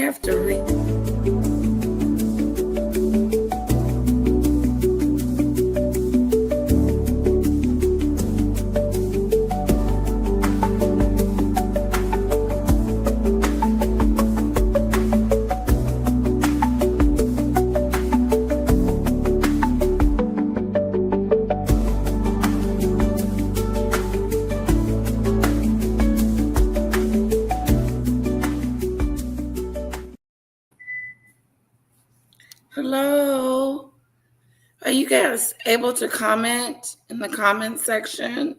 have to read. Hello. Are you guys able to comment in the comment section?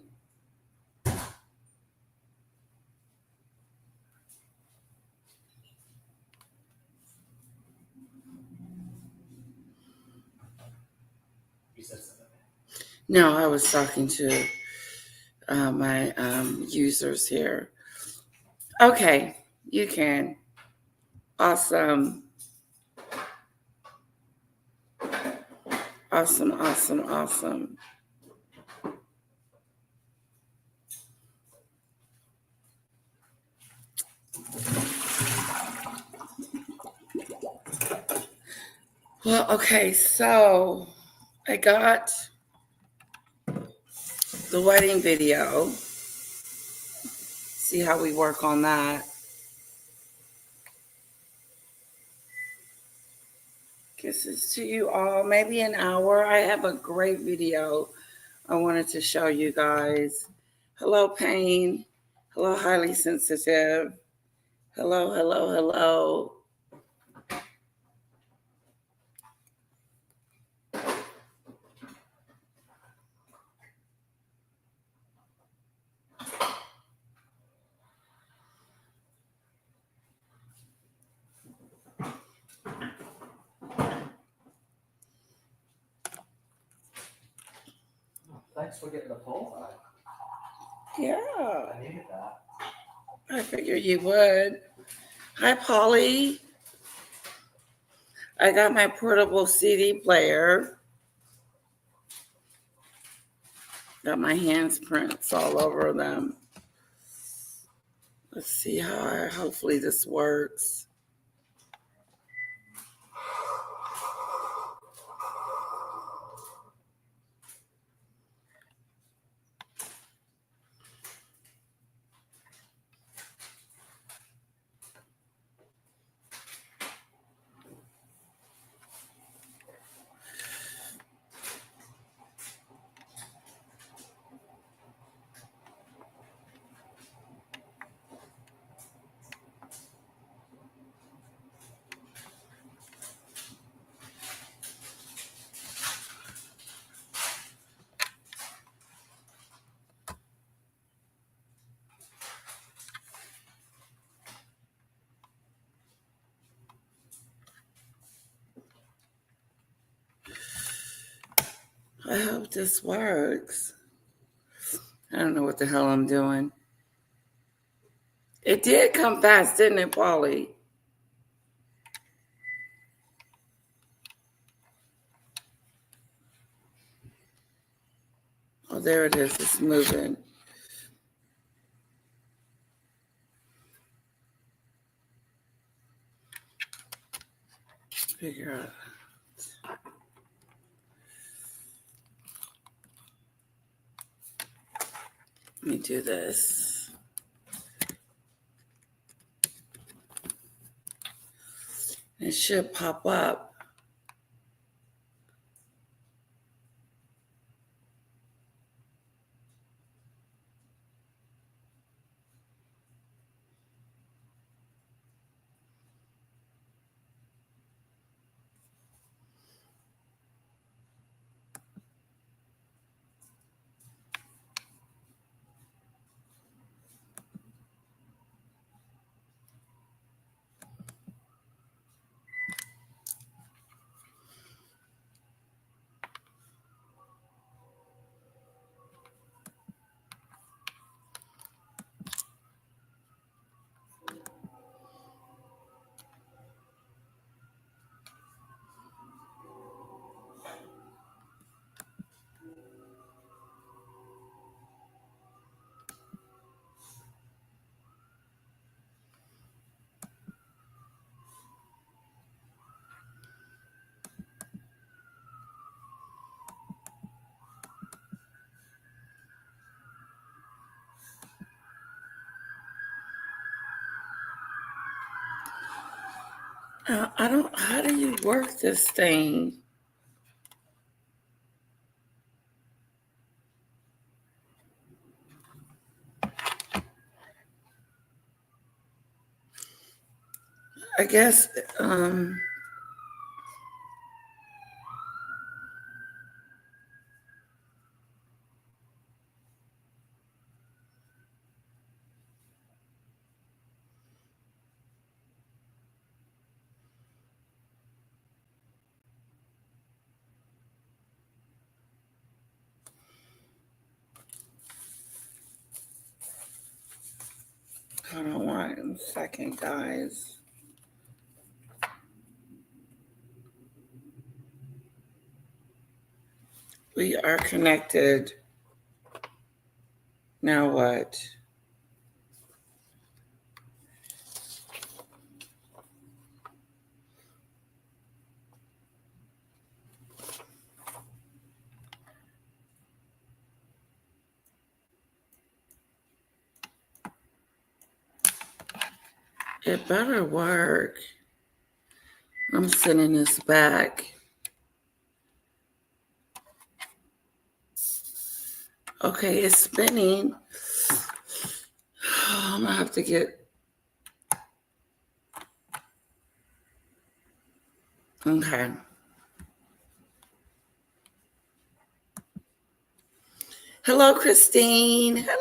No, I was talking to my users here. Okay, you can. Awesome. Awesome, awesome, awesome. Well, okay, so I got the wedding video. See how we work on that. Kisses to you all. Maybe an hour. I have a great video I wanted to show you guys. Hello, Pain. Hello, Highly Sensitive. Hello, hello, hello. Thanks for getting the poll back. Yeah. I needed that. I figured you would. Hi, Polly. I got my portable CD player. Got my handprints all over them. Let's see hopefully this works. I hope this works. I don't know what the hell I'm doing. It did come fast, didn't it, Polly? Oh, there it is. It's moving. Figure out. Let me do this. It should pop up. How do you work this thing? I guess, hold on 1 second, guys. We are connected. Now what? It better work. I'm sending this back. Okay, it's spinning. I'm gonna have to get. Okay. Hello, Christine. Hello.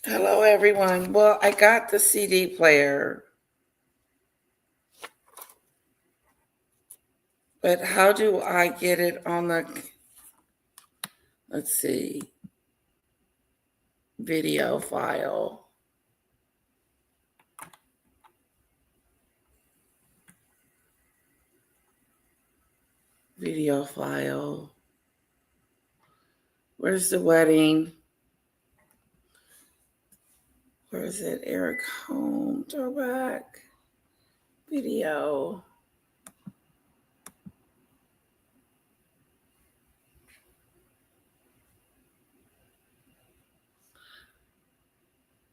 Hello, everyone. Well, I got the CD player, but how do I get it on the, let's see, video file? Video file. Where's the wedding? Where is it? Eric Home, throwback, video.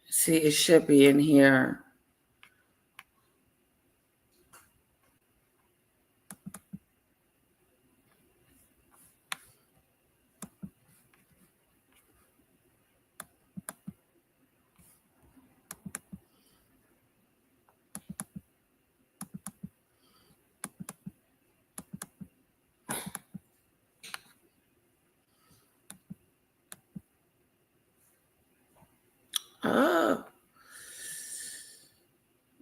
See, it should be in here. Oh,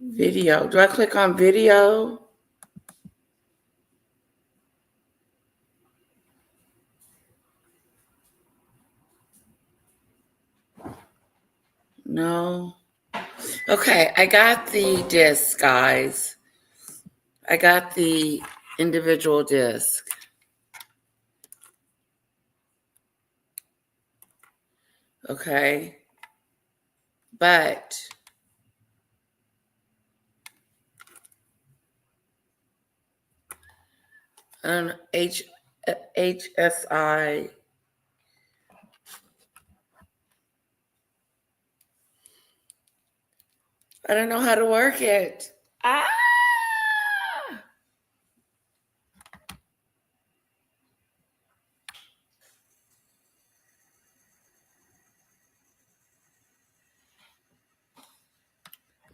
video. Do I click on video? No. Okay, I got the disc, guys. I got the individual disc. Okay. But HSI. I don't know how to work it. Ah!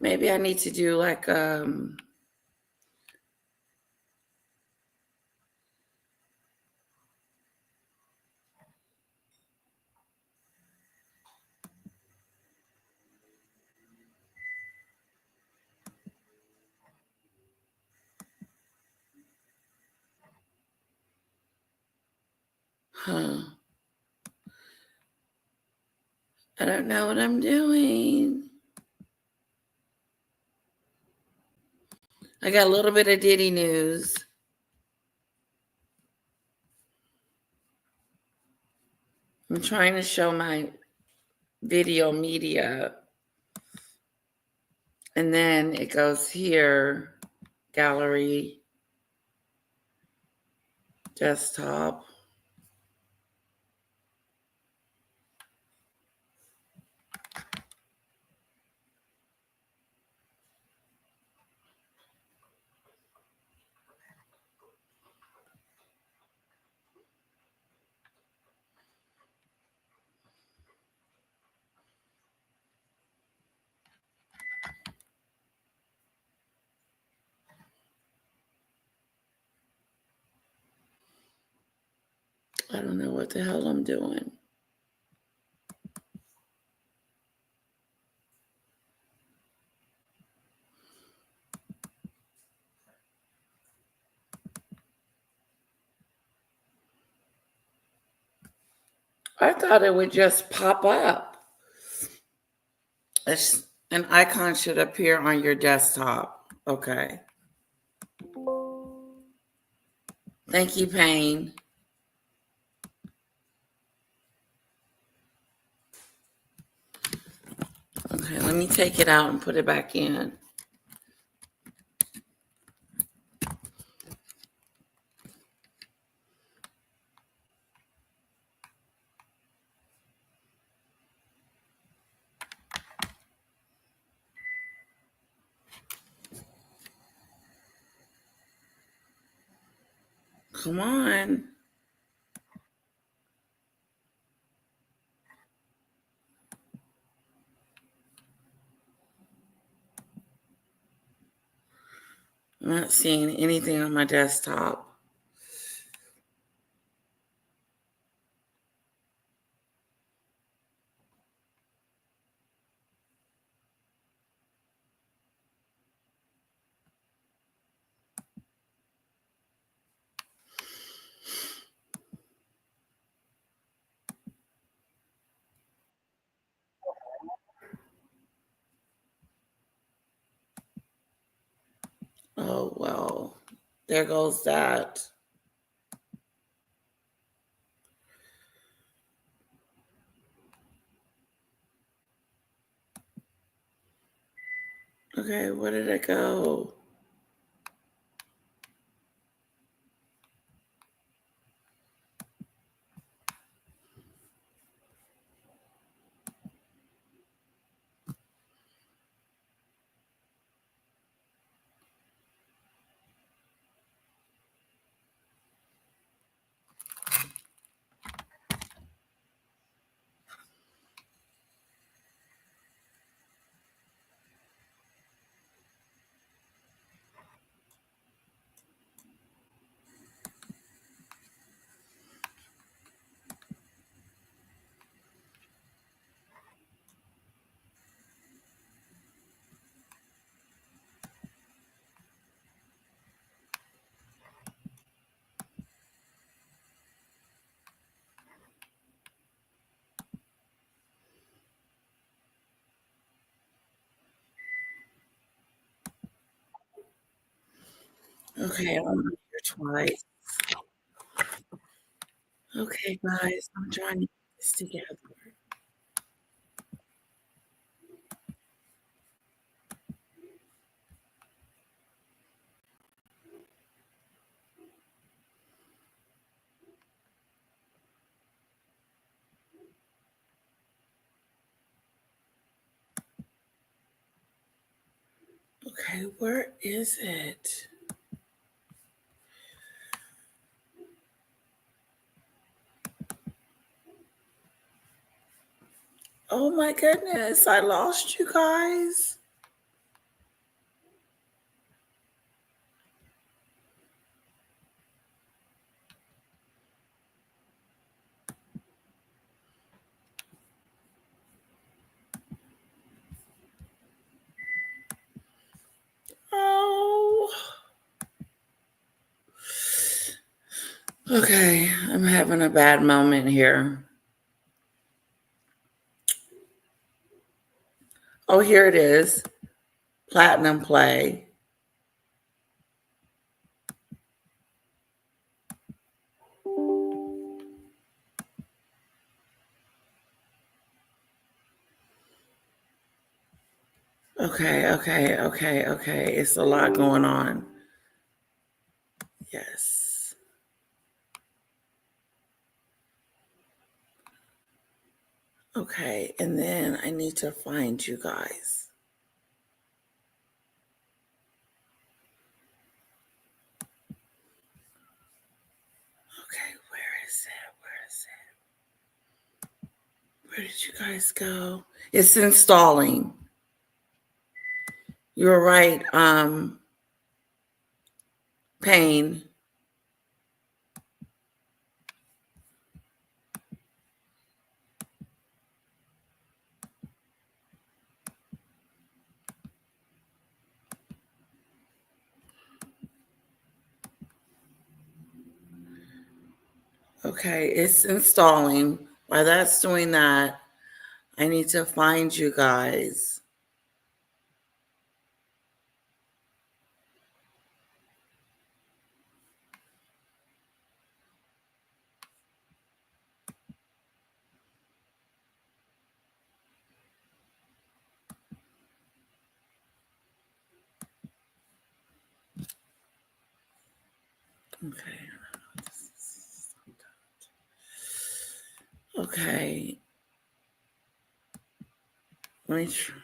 Maybe I need to do like I don't know what I'm doing. I got a little bit of Diddy news. I'm trying to show my video media. And then it goes here, gallery, desktop. I don't know what the hell I'm doing. I thought it would just pop up. An icon should appear on your desktop. Okay. Thank you, Payne. Okay, let me take it out and put it back in. Come on. I'm not seeing anything on my desktop. Oh, well, there goes that. Okay, where did it go? Okay, I'm here twice. Okay, guys, I'm trying to get this together. Okay, where is it? Oh my goodness, I lost you guys. Oh. Okay, I'm having a bad moment here. Oh, here it is. Platinum Play. Okay. It's a lot going on. Yes. Okay, and then I need to find you guys. Okay, where is it? Where did you guys go? It's installing. You're right, Payne. Okay, it's installing. While that's doing that, I need to find you guys. Okay. Okay. Let me try.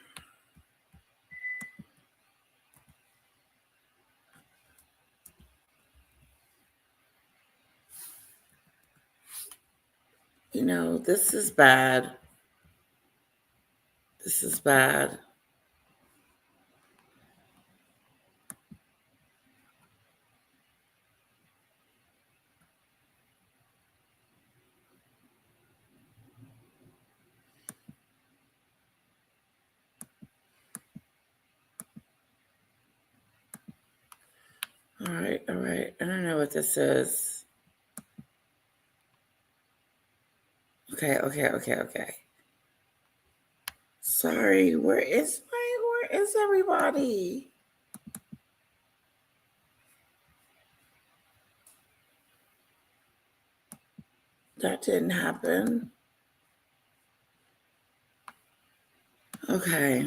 This is bad. This is bad. All right, all right. I don't know what this is. Okay, okay, okay, okay. Sorry, where is everybody? That didn't happen. Okay.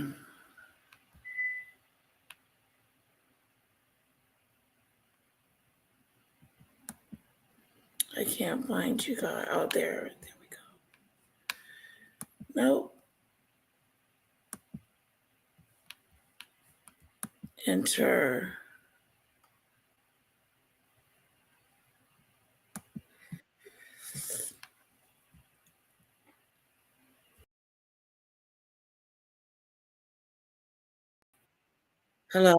I can't find you guys. Oh, there. There we go. Nope. Enter. Hello.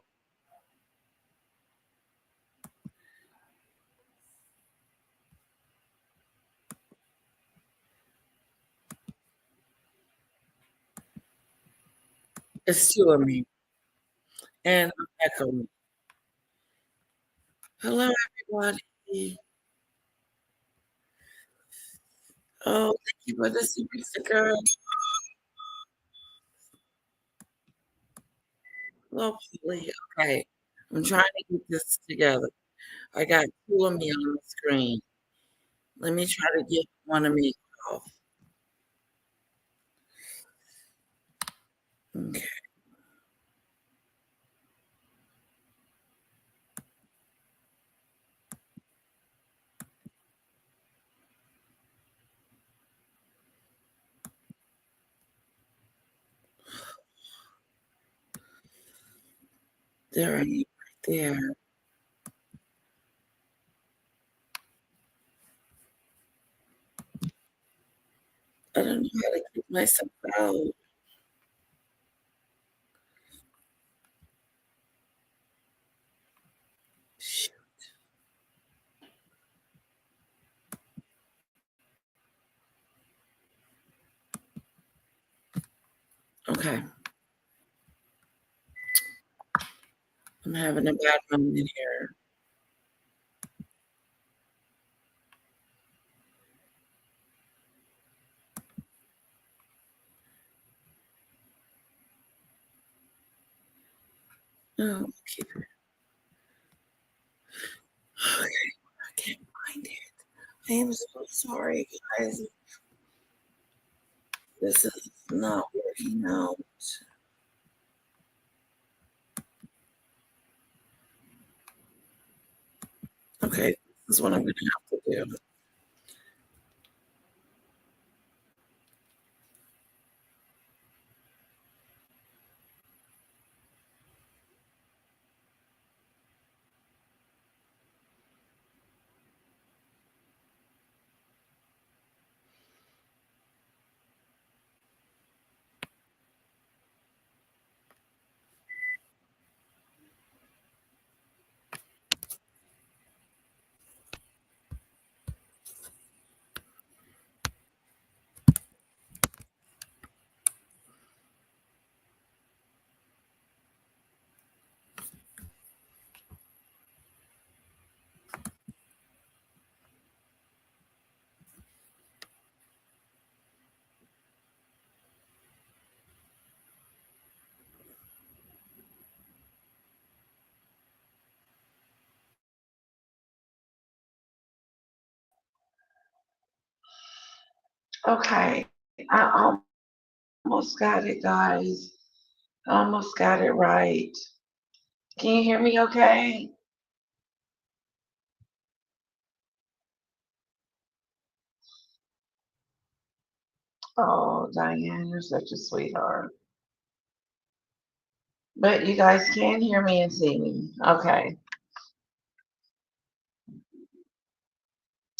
It's two of me. And I'm echoing. Hello, everybody. Oh, thank you for the super sticker. Lovely. Okay. I'm trying to get this together. I got two of me on the screen. Let me try to get one of me off. Okay. There I am right there. I don't know how to keep myself out. Shoot. Okay. I'm having a bad moment here. No, keep it. Okay. I can't find it. I am so sorry, guys. This is not working out. Okay. This is what I'm going to have to do. Okay, I almost got it, guys. I almost got it right. Can you hear me okay? Oh, Diane, you're such a sweetheart. But you guys can hear me and see me. Okay.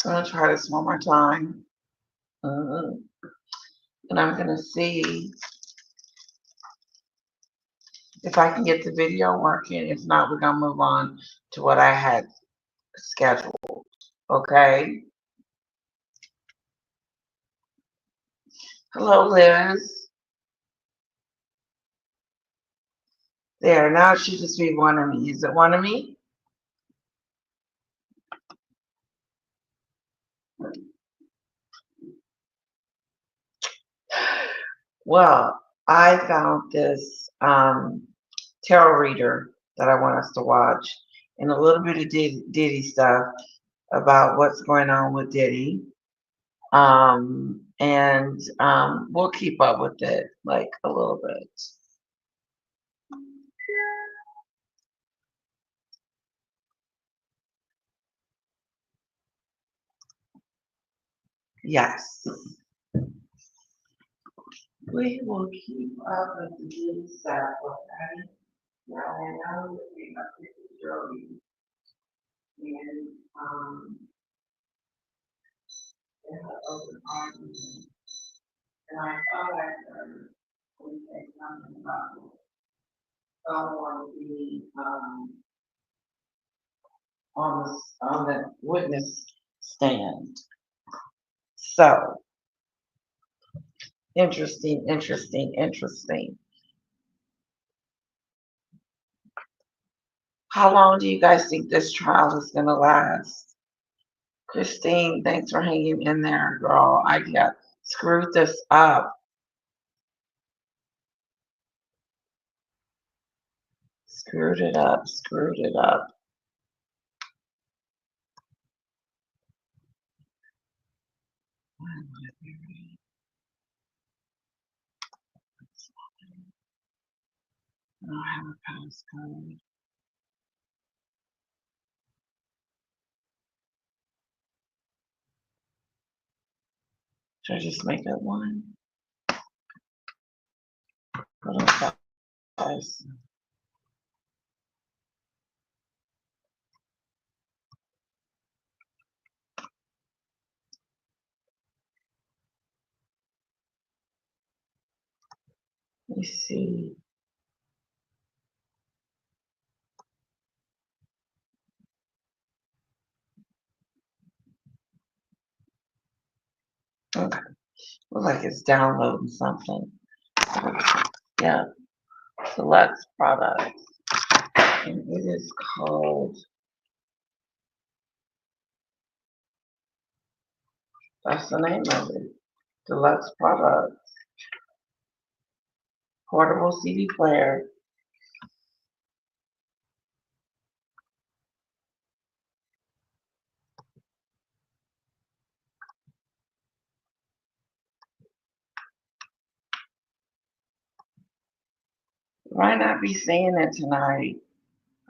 I'm going to try this one more time. And I'm going to see if I can get the video working. If not, we're going to move on to what I had scheduled. Okay. Hello, Liz. There. Now it should just be one of me. Is it one of me? Well, I found this tarot reader that I want us to watch and a little bit of Diddy stuff about what's going on with Diddy. And we'll keep up with it like a little bit. Yes. We will keep up with the Diddy stuff, okay? Now I know that we got this Joey and they had open argument. And I thought I heard we say something about someone being on the witness stand. So interesting, interesting, interesting. How long do you guys think this trial is gonna last? Christine, thanks for hanging in there, girl. I got screwed this up. Screwed it up, screwed it up. I don't have a passcode. Should I just make it one? Hold on, guys. Let me see. Okay. Looks like it's downloading something. Yeah. Select products. And it is called, that's the name of it. Deluxe Products. Portable CD player. Might not be seeing it tonight.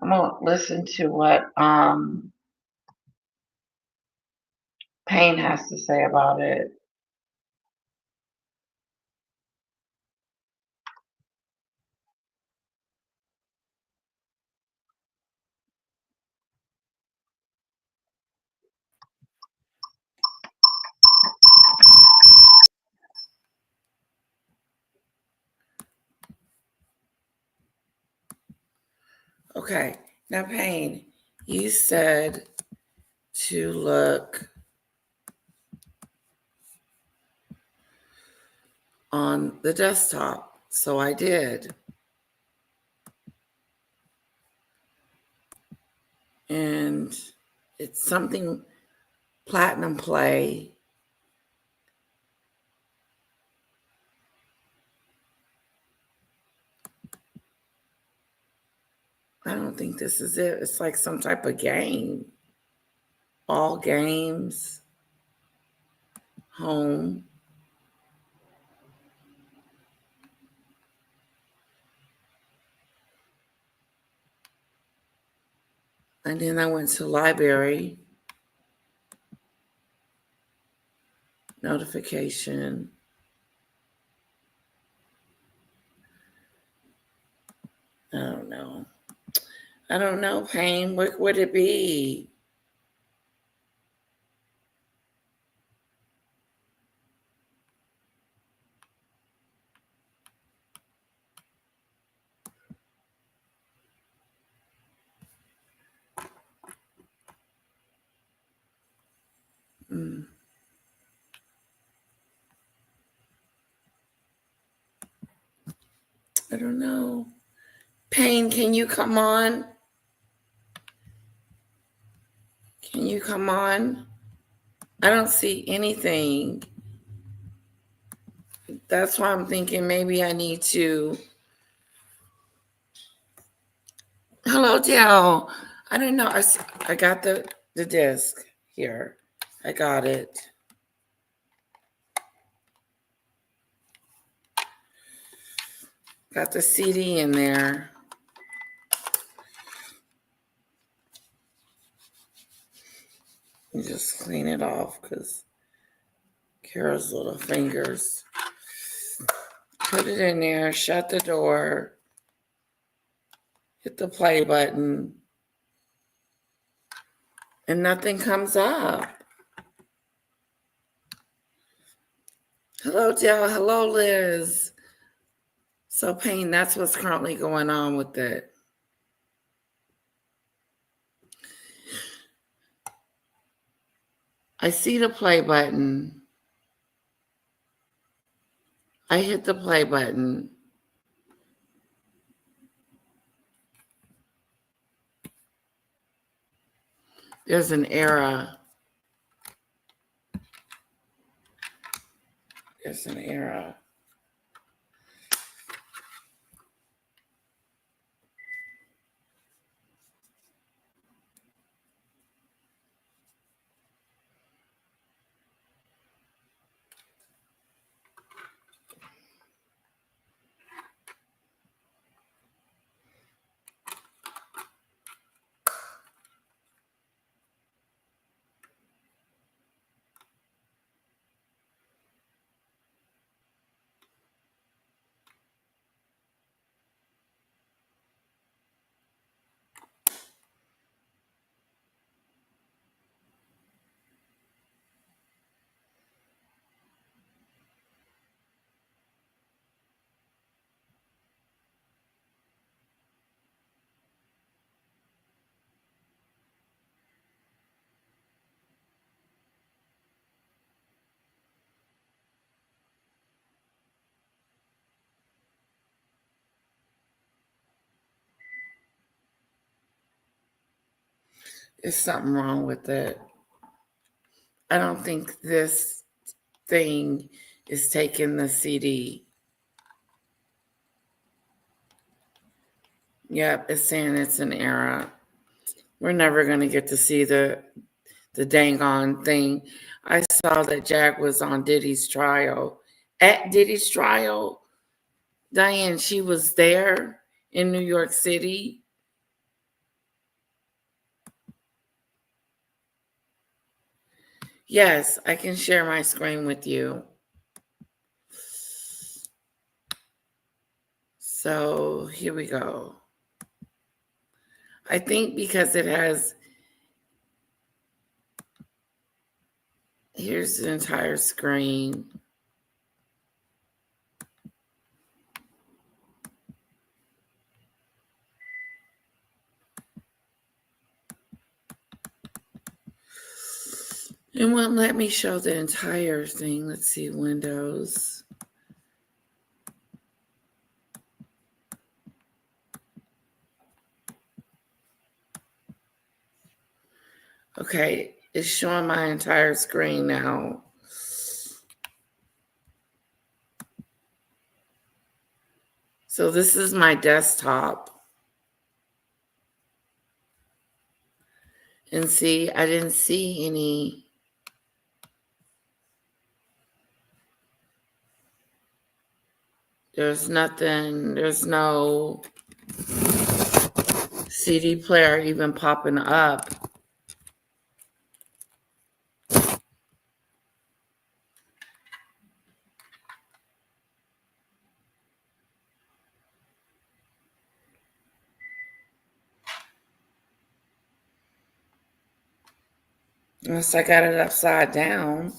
I'm gonna listen to what Payne has to say about it. Okay, now Payne, you said to look on the desktop, so I did. And it's something platinum play. I don't think this is it. It's like some type of game. All games. Home. And then I went to library. Notification. I don't know. I don't know, Pain. What would it be? I don't know. Pain, can you come on? Can you come on? I don't see anything. That's why I'm thinking maybe I need to. Hello, Dale. I don't know. I got the disc here. I got it. Got the CD in there. You just clean it off because Kara's little fingers. Put it in there, shut the door, hit the play button, and nothing comes up. Hello, Dale. Hello, Liz. So, Payne, that's what's currently going on with it. I see the play button. I hit the play button. There's an error. There's an error. There's something wrong with it. I don't think this thing is taking the CD. Yep, it's saying it's an error. We're never going to get to see the dang on thing. I saw that Jack was on Diddy's trial. At Diddy's trial, Diane, she was there in New York City. Yes, I can share my screen with you. So here we go. I think because it has, here's the entire screen. It won't let me show the entire thing. Let's see, Windows. Okay, it's showing my entire screen now. So this is my desktop. And see, I didn't see any. There's nothing, there's no CD player even popping up. Unless I got it upside down.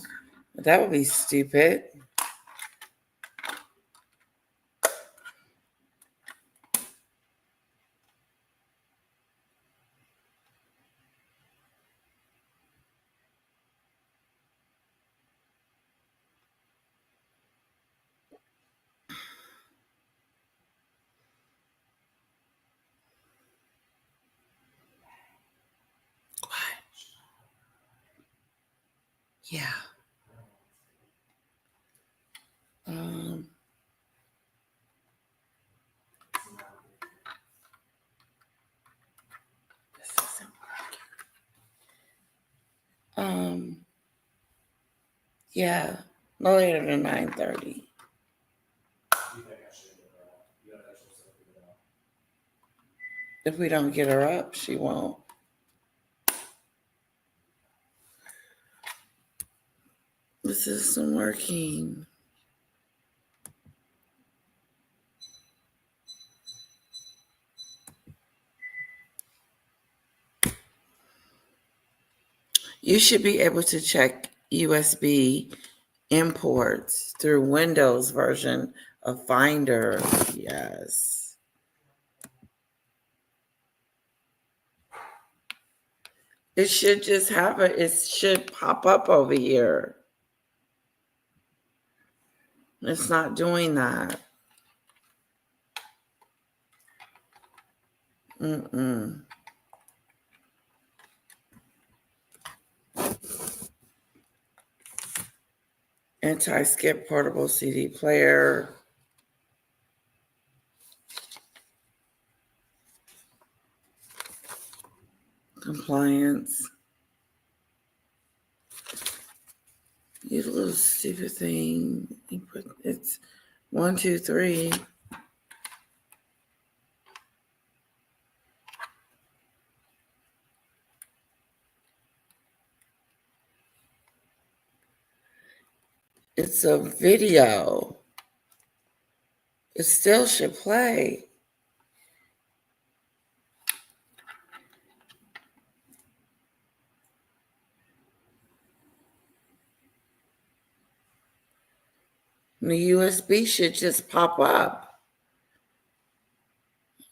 That would be stupid. Yeah. Um, this isn't working. Yeah, no later than 9:30. If we don't get her up, she won't. This isn't working. You should be able to check USB imports through Windows version of Finder. Yes. It should just have it. It should pop up over here. It's not doing that. Anti-skip portable CD player. Compliance. You little stupid thing. You put it's 1, 2, 3. It's a video. It still should play. The USB should just pop up.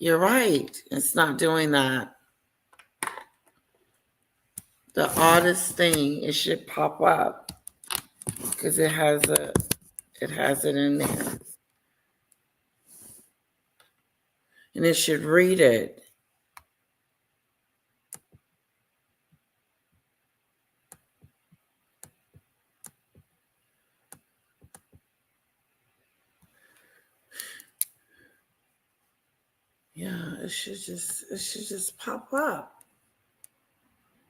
You're right. It's not doing that. The oddest thing, it should pop up because it has it in there. And it should read it. Yeah, it should just pop up.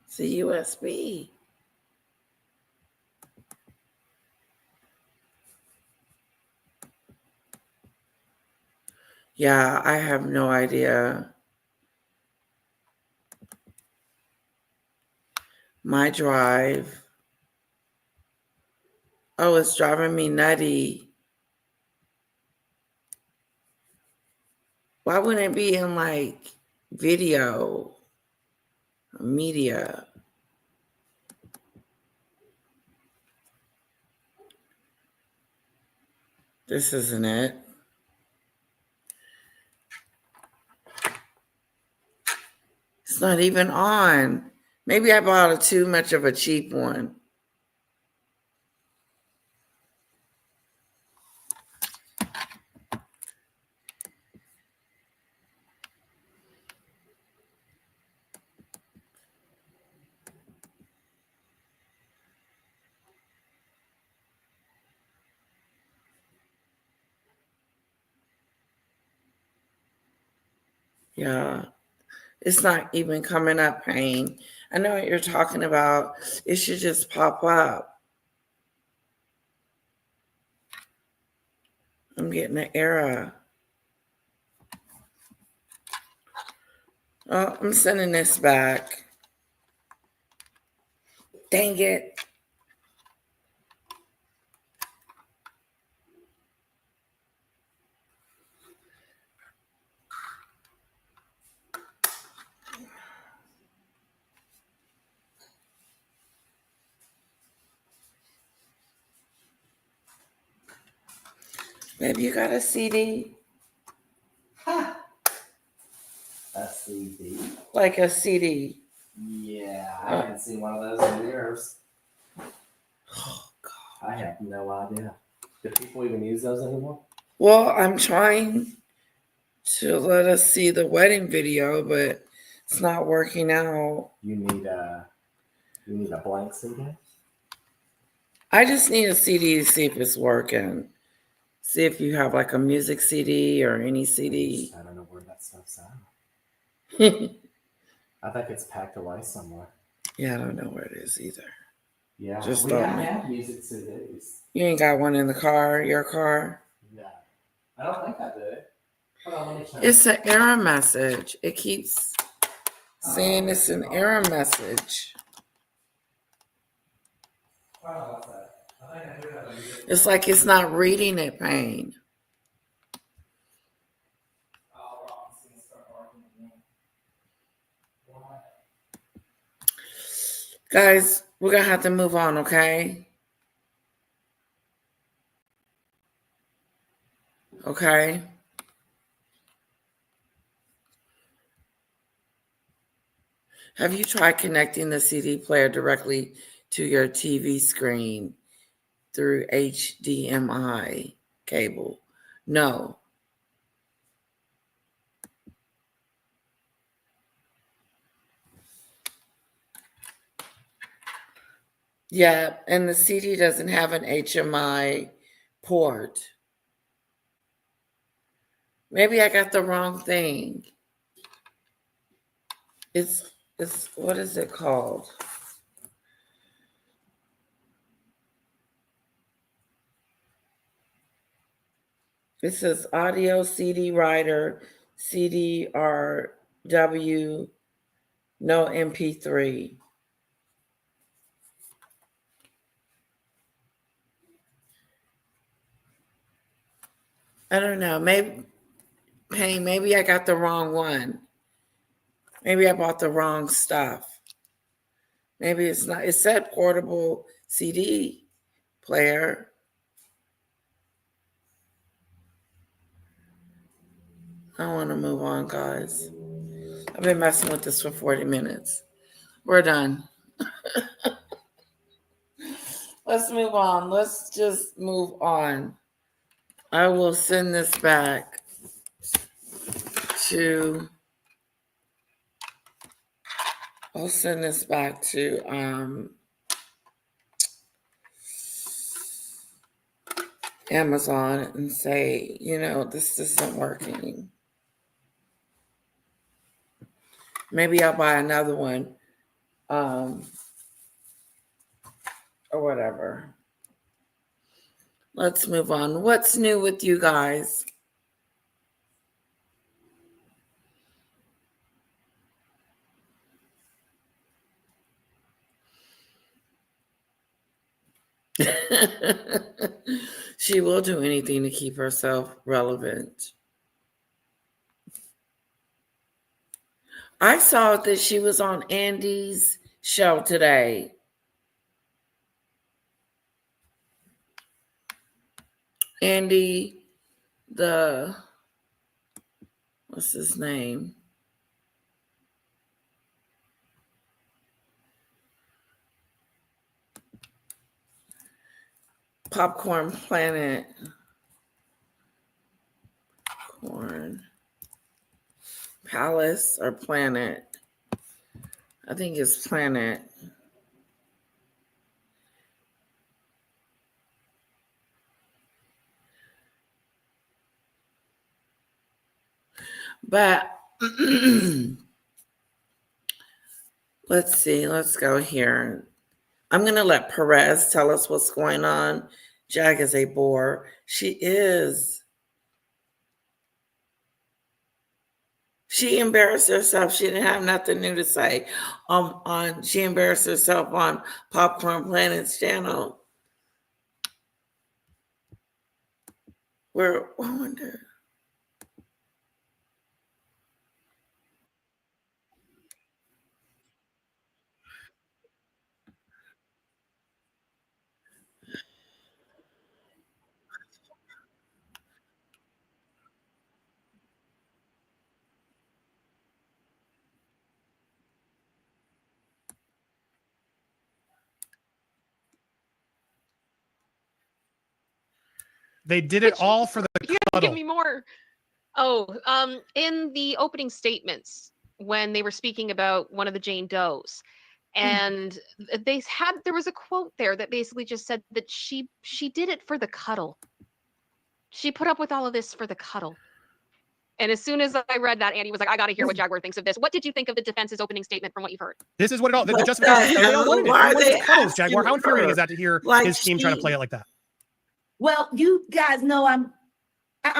It's a USB. Yeah, I have no idea. My drive. Oh, it's driving me nutty. Why wouldn't it be in like video, media? This isn't it. It's not even on. Maybe I bought too much of a cheap one. Yeah, it's not even coming up, Pain. I know what you're talking about. It should just pop up. I'm getting an error. Oh, I'm sending this back. Dang it. Maybe you got a CD? A CD? Like a CD. Yeah, I haven't seen one of those in years. Oh, God. I have no idea. Do people even use those anymore? Well, I'm trying to let us see the wedding video, but it's not working out. You need a blank CD? I just need a CD to see if it's working. See if you have like a music CD or any CD. I don't know where that stuff's at. Yeah, I think it's packed away somewhere. I don't know where it is either. Yeah, Just we don't have music CDs. You ain't got one in the car, your car? No, I don't think I do. Hold on, let me check. It's an error message. It keeps saying it's an error message. Hold on, what's that? I think I do have a music. It's like it's not reading it, Payne. Guys, we're going to have to move on, okay? Okay? Have you tried connecting the CD player directly to your TV screen through HDMI cable? No. Yeah, and the CD doesn't have an HDMI port. Maybe I got the wrong thing. It's what is it called? It says audio CD writer, CDRW, no MP3. I don't know. Maybe I got the wrong one. Maybe I bought the wrong stuff. Maybe it's not. It said portable CD player. I want to move on, guys. I've been messing with this for 40 minutes. We're done. Let's move on. Let's just move on. I will send this back to Amazon and say, this isn't working. Maybe I'll buy another one, or whatever. Let's move on. What's new with you guys? She will do anything to keep herself relevant. I saw that she was on Andy's show today. Andy, what's his name? Popcorn Planet. Corn Palace or Planet. I think it's Planet. But let's see. Let's go here. I'm going to let Perez tell us what's going on. Jag is a bore. She is. She embarrassed herself. She didn't have nothing new to say. She embarrassed herself on Popcorn Planet's channel. Where I wonder. They did it all for the You have to give cuddle. me more. Oh, in the opening statements when they were speaking about one of the Jane Does, and there was a quote there that basically just said that she did it for the cuddle. She put up with all of this for the cuddle. And as soon as I read that, Andy was like, I got to hear what Jaguar thinks of this. What did you think of the defense's opening statement from what you've heard? This is what it all, the What justification, the they all wanted it. hell? Why They are wanted they the cuddles, asking Jaguar. How infuriating her? is that to hear Like his team trying to play it like that? Well, you guys know I'm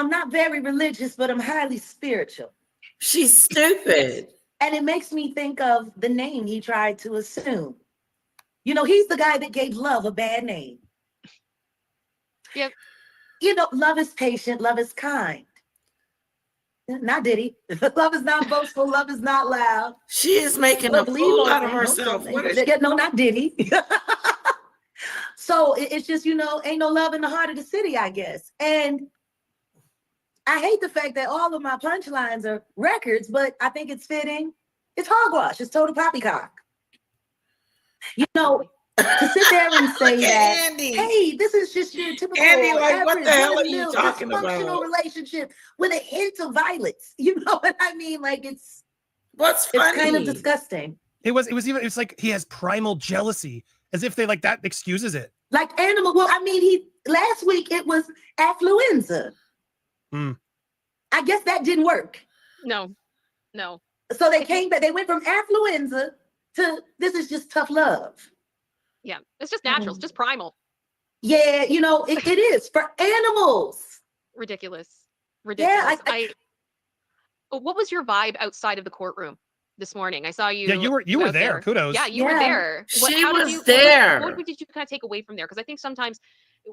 not very religious, but I'm highly spiritual. She's stupid. And it makes me think of the name he tried to assume. You know, he's the guy that gave love a bad name. Yep. You know, love is patient, love is kind. Not Diddy. Love is not boastful, love is not loud. She is making But a believe fool all out of things, herself. don't What is think- No, not Diddy. So it's just, you know, ain't no love in the heart of the city, I guess. And I hate the fact that all of my punchlines are records, but I think it's fitting. It's hogwash. It's total poppycock. You know, to sit there and say Look at that, Andy. hey, this is just your typical Andy, like, what average the hell are you run-of-the-mill talking dysfunctional about? relationship with a hint of violence. You know what I mean? Like it's What's funny? kind of disgusting. It was like he has primal jealousy, as if they like that excuses it. Like animal. Well, I mean, last week it was affluenza. I guess that didn't work. No. So they came back. They went from affluenza to this is just tough love. Yeah. It's just natural. It's just primal. Yeah, you know, it is for animals. Ridiculous. Yeah, What was your vibe outside of the courtroom this morning? I saw you. Yeah, you were out there. Kudos. Yeah, you were Yeah. there. She how was did you, there. What did you kind of take away from there? Because I think sometimes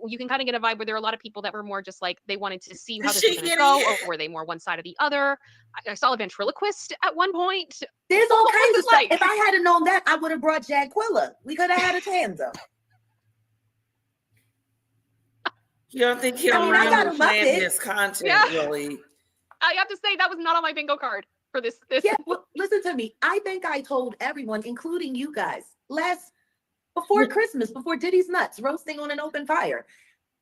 you can kind of get a vibe where there are a lot of people that were more just like they wanted to see how Is this she was going to getting go, it? or were they more one side or the other? I saw a ventriloquist at one point. There's all What was kinds it of stuff. like? If I had known that, I would have brought Jaquilla. We could have had a tandem. You don't think he'll I mean, I got really a plan Muppet. his content, Yeah. really? I have to say that was not on my bingo card for this. Yeah, well, listen to me. I think I told everyone, including you guys, before Christmas, before Diddy's nuts, roasting on an open fire,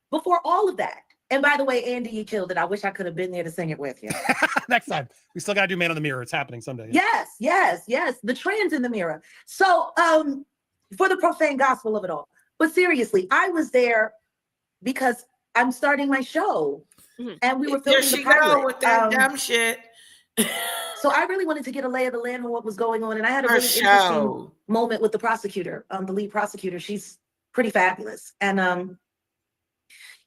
before all of that. And by the way, Andy, you killed it. I wish I could have been there to sing it with you. Next time. We still got to do Man on the Mirror. It's happening someday. Yes. The trans in the mirror. So for the profane gospel of it all. But seriously, I was there because I'm starting my show. Mhm. And we were There filming she the pilot. go with that dumb shit. So I really wanted to get a lay of the land on what was going on. And I had a Her really interesting show. moment with the prosecutor, the lead prosecutor. She's pretty fabulous. And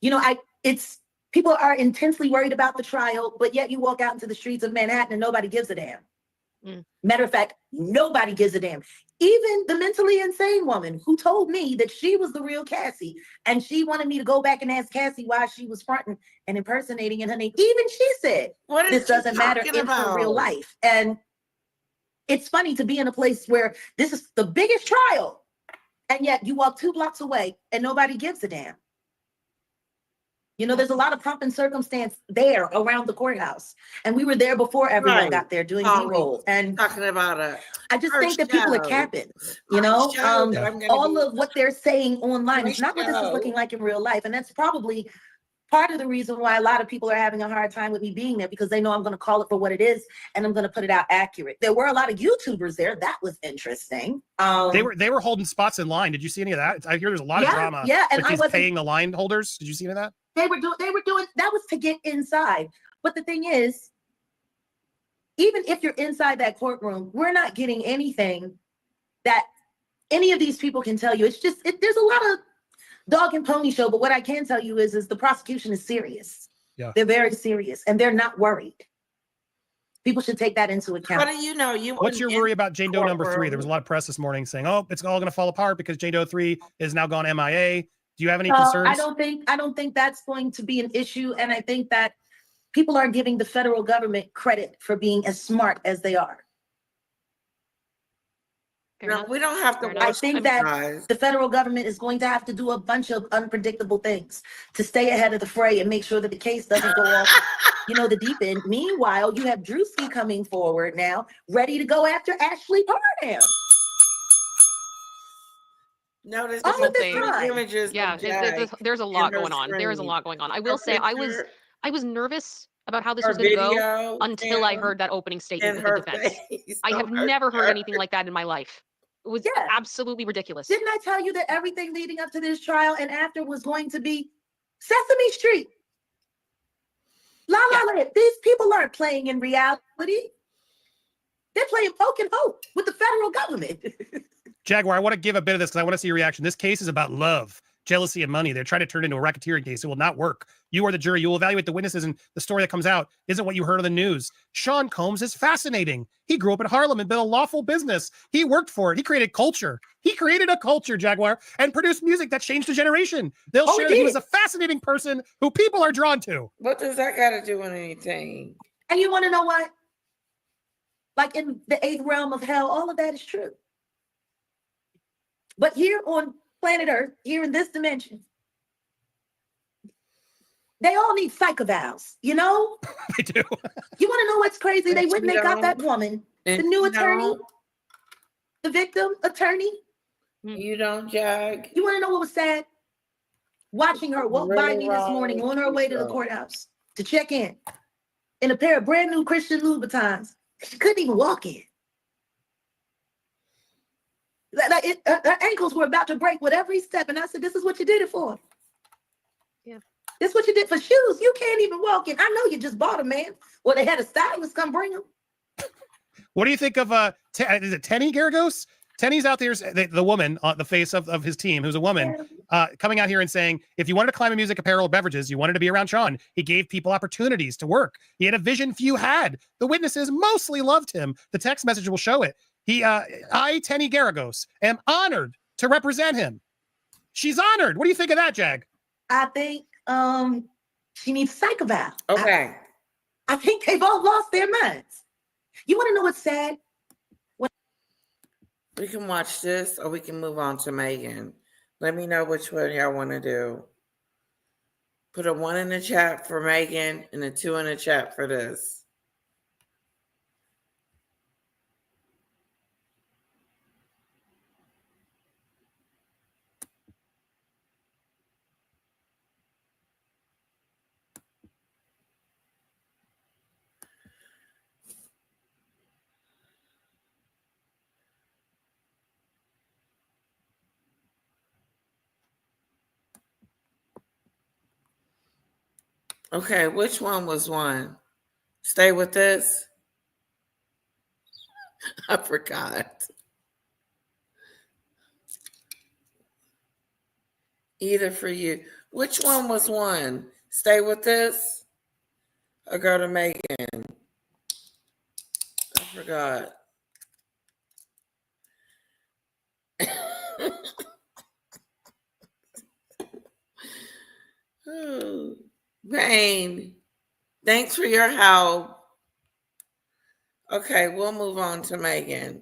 you know, it's people are intensely worried about the trial, but yet you walk out into the streets of Manhattan and nobody gives a damn. Matter of fact, nobody gives a damn. Even the mentally insane woman who told me that she was the real Cassie and she wanted me to go back and ask Cassie why she was fronting and impersonating in her name. Even she said, What is this she doesn't matter talking in her real about? life. And it's funny to be in a place where this is the biggest trial and yet you walk 2 blocks away and nobody gives a damn. You know, there's a lot of pomp and circumstance there around the courthouse. And we were there before everyone Right. got there doing Oh, B-roll. And Talking about I just her think that people are show. capping, you know, show that I'm gonna all be- of what they're saying online My is not what this is show. looking like in real life. And that's probably part of the reason why a lot of people are having a hard time with me being there, because they know I'm going to call it for what it is and I'm going to put it out accurate. There were a lot of YouTubers there. That was interesting. They were holding spots in line. Did you see any of that? I hear there's a lot of drama. Yeah, and with I these wasn't paying the line holders. Did you see any of that? They were doing that was to get inside. But the thing is, even if you're inside that courtroom, we're not getting anything that any of these people can tell you. It's just there's a lot of dog and pony show. But what I can tell you is the prosecution is serious. Yeah. They're very serious and they're not worried. People should take that into How account. do you know? You What's your wasn't worry in about Jane Doe number 3? There was a courtroom. lot of press this morning saying, "Oh, it's all going to fall apart because Jane Doe 3 is now gone MIA." Do you have any No, concerns? I don't think that's going to be an issue. And I think that people are giving the federal government credit for being as smart as they are. Fair No, enough. we don't have to Fair enough. I watch think them that guys. the federal government is going to have to do a bunch of unpredictable things to stay ahead of the fray and make sure that the case doesn't go off, the deep end. Meanwhile, you have Drewski coming forward now, ready to go after Ashley Parham. Notice All the of this Insane. time. images Yeah, of Jag there's a and lot her going on. There is a scream. lot going on. I Her will say I picture, was nervous about how this her was going to go video, until I Kim, heard that opening statement and with the her defense. face. I Oh have my never heard God. anything like that in my life. It was Yeah. absolutely ridiculous. Didn't I tell you that everything leading up to this trial and after was going to be Sesame Street? La La Land. These people aren't playing in reality. They're playing poke and hope with the federal government. Jaguar, I want to give a bit of this because I want to see your reaction. This case is about love, jealousy, and money. They're trying to turn it into a racketeering case. It will not work. You are the jury. You will evaluate the witnesses, and the story that comes out isn't what you heard on the news. Sean Combs is fascinating. He grew up in Harlem and built a lawful business. He worked for it. He created culture. He created a culture, Jaguar, and produced music that changed a generation. They'll Oh, share he that he did. was a fascinating person who people are drawn to. What does that got to do with anything? And you want to know what? Like in the 8th realm of hell, all of that is true. But here on planet Earth, here in this dimension, they all need psych evals, They do. You want to know what's crazy? They And went and you they got that don't- woman, the And new you attorney, don't- the victim attorney. You don't, Jag. You want to know what was sad? Watching her walk by Really me this morning wrong on her way to the people. courthouse to check in a pair of brand new Christian Louboutins. She couldn't even walk in. Her ankles were about to break with every step. And I said, this is what you did it for. Yeah. This is what you did for shoes. You can't even walk in. I know you just bought them, man. Well, they had a stylist come bring them. What do you think of is it Tenny Garagos? Tenny's out there, the woman on the face of his team, who's a woman, coming out here and saying, if you wanted to climb in music, apparel, beverages, you wanted to be around Sean. He gave people opportunities to work. He had a vision few had. The witnesses mostly loved him. The text message will show it. I, Tenny Garagos, am honored to represent him. She's honored. What do you think of that, Jag? I think she needs a psych eval. Okay. I think they've all lost their minds. You want to know what's sad? We can watch this or we can move on to Meghan. Let me know which one y'all want to do. Put a 1 in the chat for Meghan and a 2 in the chat for this. Okay, which one was one? Stay with this? I forgot. Either for you. Which one was one? Stay with this? Or go to Meghan? I forgot. Oh, Bane, thanks for your help. Okay, we'll move on to Meghan.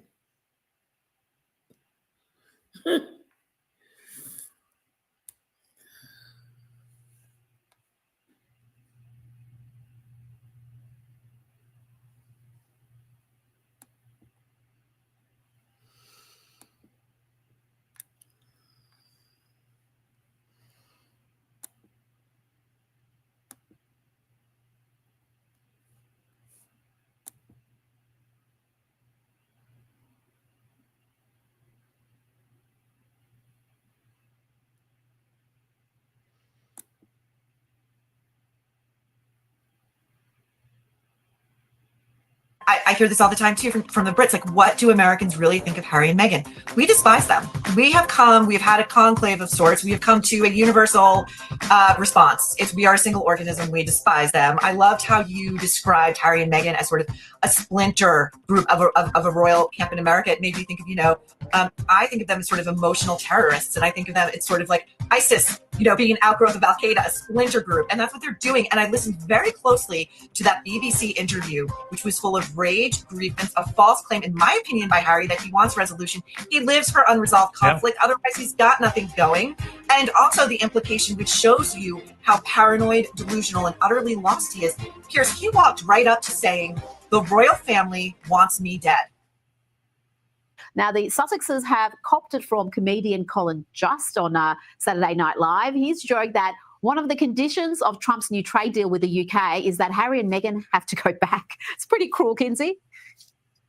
I hear this all the time too from the Brits. Like, what do Americans really think of Harry and Meghan? We despise them. We've had a conclave of sorts. We have come to a universal response. We are a single organism. We despise them. I loved how you described Harry and Meghan as sort of a splinter group of a royal camp in America. It made me think of, I think of them as sort of emotional terrorists. And I think of them, it's sort of like ISIS, being an outgrowth of Al Qaeda, a splinter group. And that's what they're doing. And I listened very closely to that BBC interview, which was full of rage, grievance, a false claim, in my opinion, by Harry that he wants resolution. He lives for unresolved conflict. Yeah. Otherwise, he's got nothing going. And also the implication, which shows you how paranoid, delusional, and utterly lost he is. Piers, he walked right up to saying, the royal family wants me dead. Now, the Sussexes have copped from comedian Colin Just on Saturday Night Live. He's joked that one of the conditions of Trump's new trade deal with the UK is that Harry and Meghan have to go back. It's pretty cruel, Kinsey.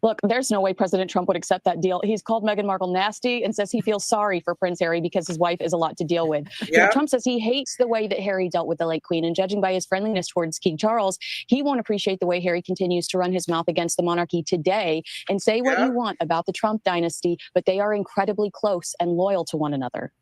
Look, there's no way President Trump would accept that deal. He's called Meghan Markle nasty and says he feels sorry for Prince Harry because his wife is a lot to deal with. Yeah. Trump says he hates the way that Harry dealt with the late Queen, and judging by his friendliness towards King Charles, he won't appreciate the way Harry continues to run his mouth against the monarchy today and say what you want about the Trump dynasty, but they are incredibly close and loyal to one another.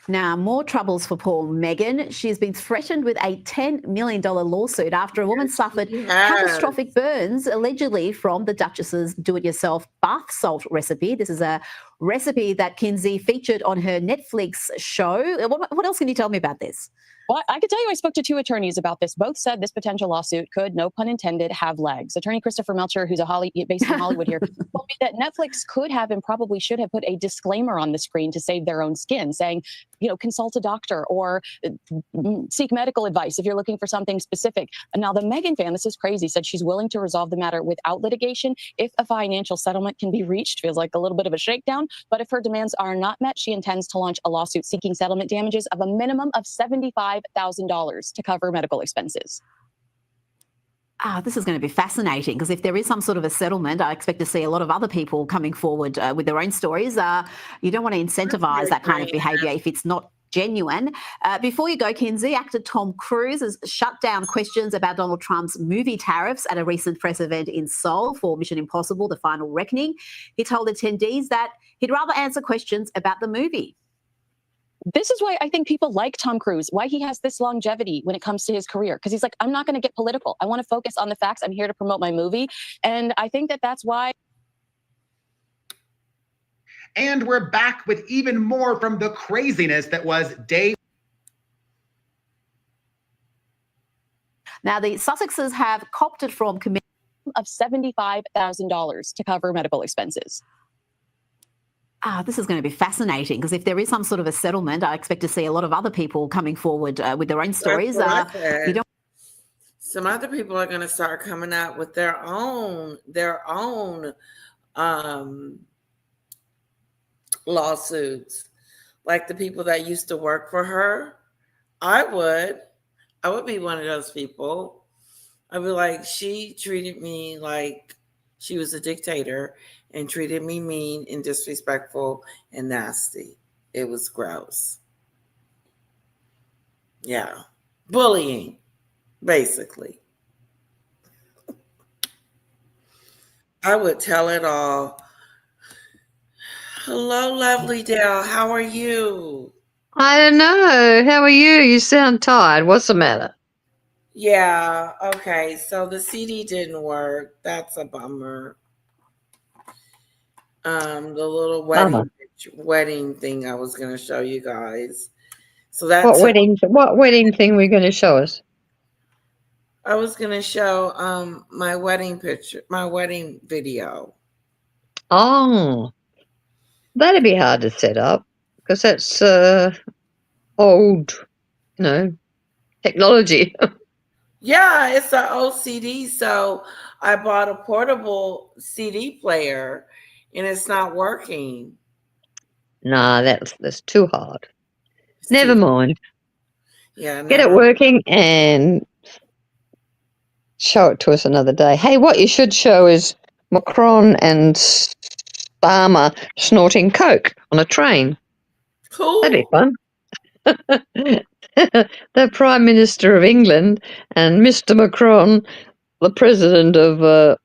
Now, more troubles for poor Meghan. She's been threatened with a $10 million lawsuit after a woman suffered catastrophic burns, allegedly from the Duchess's do-it-yourself bath salt recipe. This is a recipe that Kinsey featured on her Netflix show. What else can you tell me about this? Well, I can tell you I spoke to two attorneys about this. Both said this potential lawsuit could, no pun intended, have legs. Attorney Christopher Melcher, who's based in Hollywood here, told me that Netflix could have and probably should have put a disclaimer on the screen to save their own skin, saying, consult a doctor or seek medical advice if you're looking for something specific. And now the Meghan fan, this is crazy, said she's willing to resolve the matter without litigation if a financial settlement can be reached. Feels like a little bit of a shakedown. But if her demands are not met, she intends to launch a lawsuit seeking settlement damages of a minimum of $75,000 to cover medical expenses. This is going to be fascinating because if there is some sort of a settlement, I expect to see a lot of other people coming forward with their own stories. You don't want to incentivize that kind of behaviour if it's not genuine. Before you go, Kinsey, actor Tom Cruise has shut down questions about Donald Trump's movie tariffs at a recent press event in Seoul for Mission Impossible: The Final Reckoning. He told attendees that he'd rather answer questions about the movie. This is why I think people like Tom Cruise, why he has this longevity when it comes to his career. Because he's like, I'm not going to get political. I want to focus on the facts. I'm here to promote my movie. And I think that that's why. And we're back with even more from the craziness that was day. Now, the Sussexes have copped from of $75,000 to cover medical expenses. This is going to be fascinating because if there is some sort of a settlement, I expect to see a lot of other people coming forward with their own stories. Some other people are going to start coming out with their own lawsuits, like the people that used to work for her. I would be one of those people. I'd be like, she treated me like she was a dictator and treated me mean and disrespectful and nasty. It was gross. Yeah. Bullying, basically. I would tell it all. Hello, lovely Dale. How are you? I don't know. How are you? You sound tired. What's the matter? Yeah. Okay. So the CD didn't work. That's a bummer. The little wedding thing I was going to show you guys. So that's what wedding thing were you going to show us? I was going to show my wedding picture, my wedding video. Oh, that'd be hard to set up because that's old, technology. Yeah, it's an old CD. So I bought a portable CD player. And it's not working. Nah, that's too hard. Never mind. Yeah. Get it working and show it to us another day. Hey, what you should show is Macron and Obama snorting coke on a train. Cool. That'd be fun. The Prime Minister of England and Mr. Macron the president of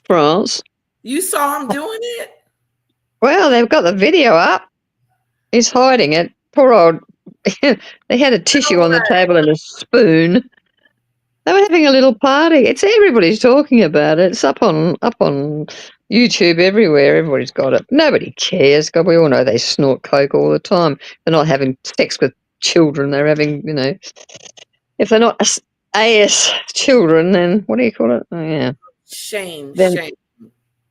France. You saw him doing it? Well, they've got the video up. He's hiding it. Poor old. They had a tissue on the table and a spoon. They were having a little party. It's everybody's talking about it. It's up on YouTube everywhere. Everybody's got it. Nobody cares. God, we all know they snort coke all the time. They're not having sex with children. They're having, if they're not AS children, then what do you call it? Oh, yeah. Shame.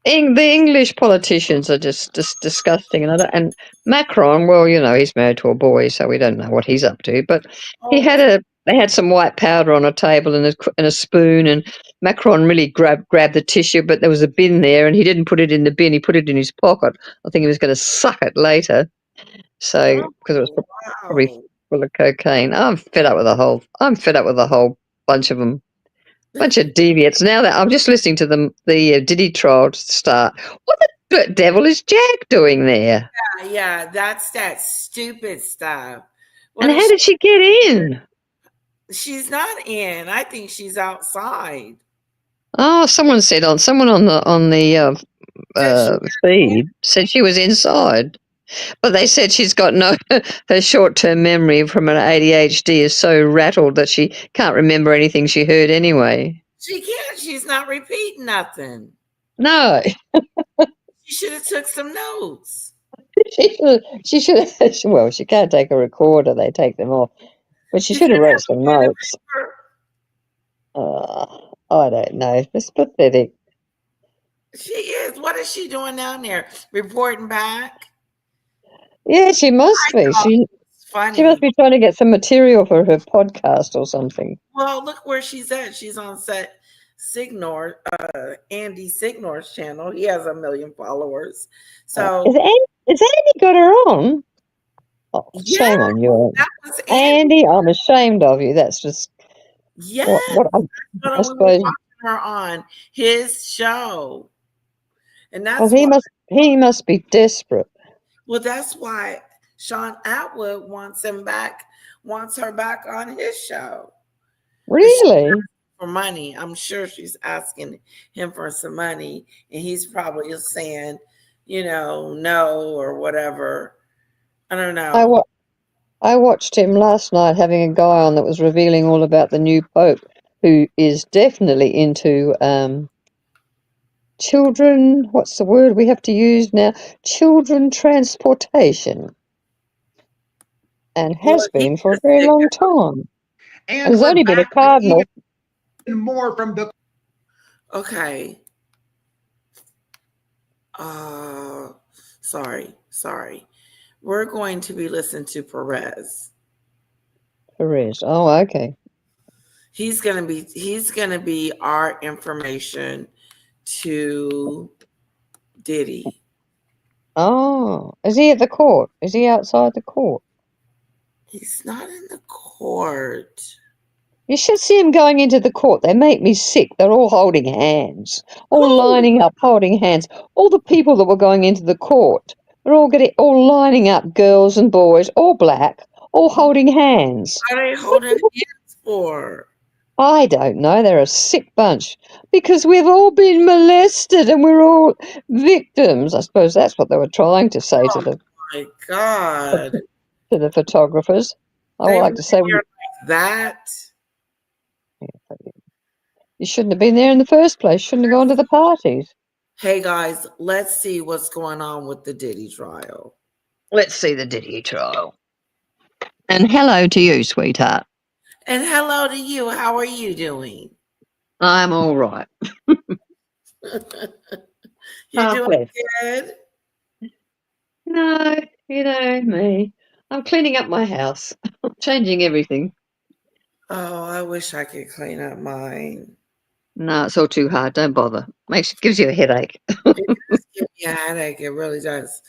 The English politicians are just disgusting, and Macron. Well, he's married to a boy, so we don't know what he's up to. But they had some white powder on a table and a spoon, and Macron really grabbed the tissue, but there was a bin there, and he didn't put it in the bin. He put it in his pocket. I think he was going to suck it later, so because it was probably full of cocaine. I'm fed up with the whole bunch of them. Bunch of deviants. Now that I'm just listening to the Diddy trial start. What the devil is Jack doing there? Yeah, that's that stupid stuff. And how did she get in? She's not in. I think she's outside. Oh, someone on the feed said she was inside, but they said she's got her short-term memory from an ADHD is so rattled that she can't remember anything she heard anyway. She can't. She's not repeating nothing. No. She should have took some notes. She should. Well, she can't take a recorder. They take them off. But she should have wrote some notes. I don't know. It's pathetic. She is. What is she doing down there? Reporting back? Yeah, she must be. She must be trying to get some material for her podcast or something. Well, look where she's at. She's on Andy Signor's channel. He has 1 million followers. So is Andy got her on? Oh, shame on you, Andy. I'm ashamed of you. That's just what I suppose. Her on his show, and that's well, he must be desperate. Well, that's why Sean Atwood wants her back on his show. Really? For money. I'm sure she's asking him for some money, and he's probably saying, no or whatever. I don't know. I watched him last night having a guy on that was revealing all about the new Pope, who is definitely into children. What's the word we have to use now? Children transportation, and has been for a very long time. And there's only been a cardinal. More from the. Okay. Sorry. We're going to be listening to Perez. Oh, okay. He's gonna be our information to Diddy. Oh, is he at the court? Is he outside the court? He's not in the court. You should see him going into the court. They make me sick. They're all holding hands, all lining up, holding hands. All the people that were going into the court, they're all lining up, girls and boys, all black, all holding hands. What are they holding hands for? I don't know. They're a sick bunch because we've all been molested and we're all victims. I suppose that's what they were trying to say to the. My God. To the photographers. I would like to say like that. You shouldn't have been there in the first place. Shouldn't have gone to the parties. Hey guys, let's see what's going on with the Diddy trial. Let's see the Diddy trial. And hello to you, sweetheart. And hello to you. How are you doing? I'm all right. You're doing good? No, me. I'm cleaning up my house. I'm changing everything. Oh, I wish I could clean up mine. No, it's all too hard. Don't bother. Gives you a headache. It does give me a headache. It really does.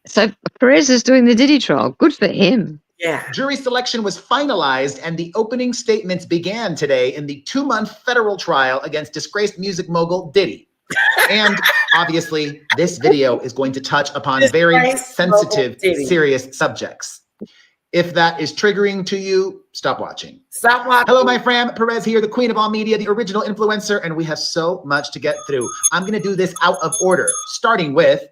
So Perez is doing the Diddy trial. Good for him. Yeah. Jury selection was finalized and the opening statements began today in the 2-month federal trial against disgraced music mogul Diddy. And obviously, this video is going to touch upon very sensitive, serious subjects. If that is triggering to you, stop watching. Stop watching. Hello, my friend. Perez here, the queen of all media, the original influencer, and we have so much to get through. I'm going to do this out of order, starting with,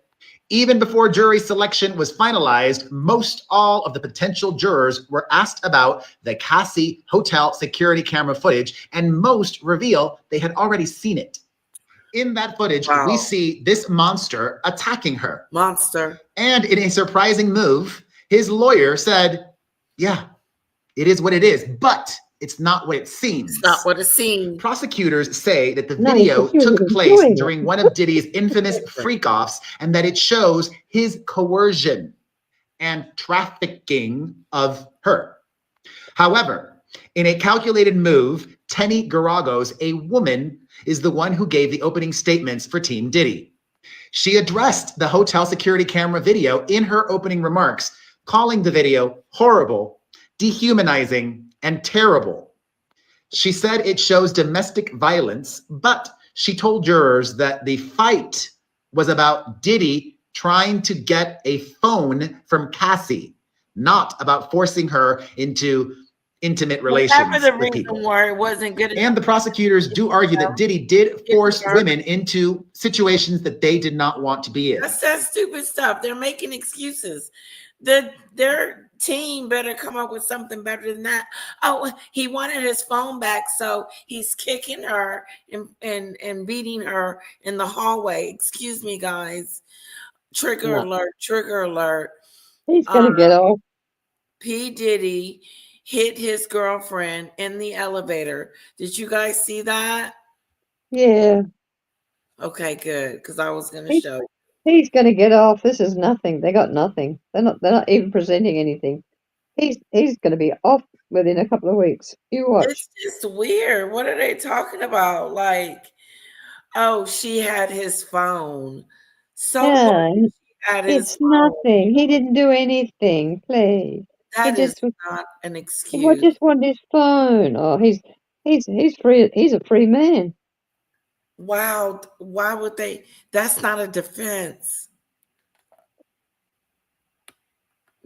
even before jury selection was finalized, most all of the potential jurors were asked about the Cassie hotel security camera footage, and most reveal they had already seen it. In that footage, we see this monster attacking her. Monster. And in a surprising move, his lawyer said, yeah, it is what it is, but it's not what it seems. It's not what it seems. Prosecutors say that the video took place during one of Diddy's infamous freak-offs and that it shows his coercion and trafficking of her. However, in a calculated move, Tenny Garagos, a woman, is the one who gave the opening statements for Team Diddy. She addressed the hotel security camera video in her opening remarks, calling the video horrible, dehumanizing, and terrible. She said it shows domestic violence, but she told jurors that the fight was about Diddy trying to get a phone from Cassie, not about forcing her into intimate relations Whatever the with reason people. why it wasn't good. And the prosecutors do argue that Diddy did force women into situations that they did not want to be in. That's that stupid stuff. They're making excuses. Their team better come up with something better than that. Oh, he wanted his phone back, so he's kicking her and beating her in the hallway. Excuse me, guys. Trigger alert, trigger alert. He's going to get off. P. Diddy hit his girlfriend in the elevator. Did you guys see that? Yeah. Okay, good. Because I was going to show you. He's going to get off. This is nothing. They got nothing. They're not even presenting anything. He's going to be off within a couple of weeks. You watch. It's just weird. What are they talking about? Like, oh, she had his phone. So Yeah, what? She had his it's phone. nothing. He didn't do anything. Please. That he is just not an He excuse. just wanted his phone. Oh, he's free. He's a free man. Wow. Why would they? That's not a defense.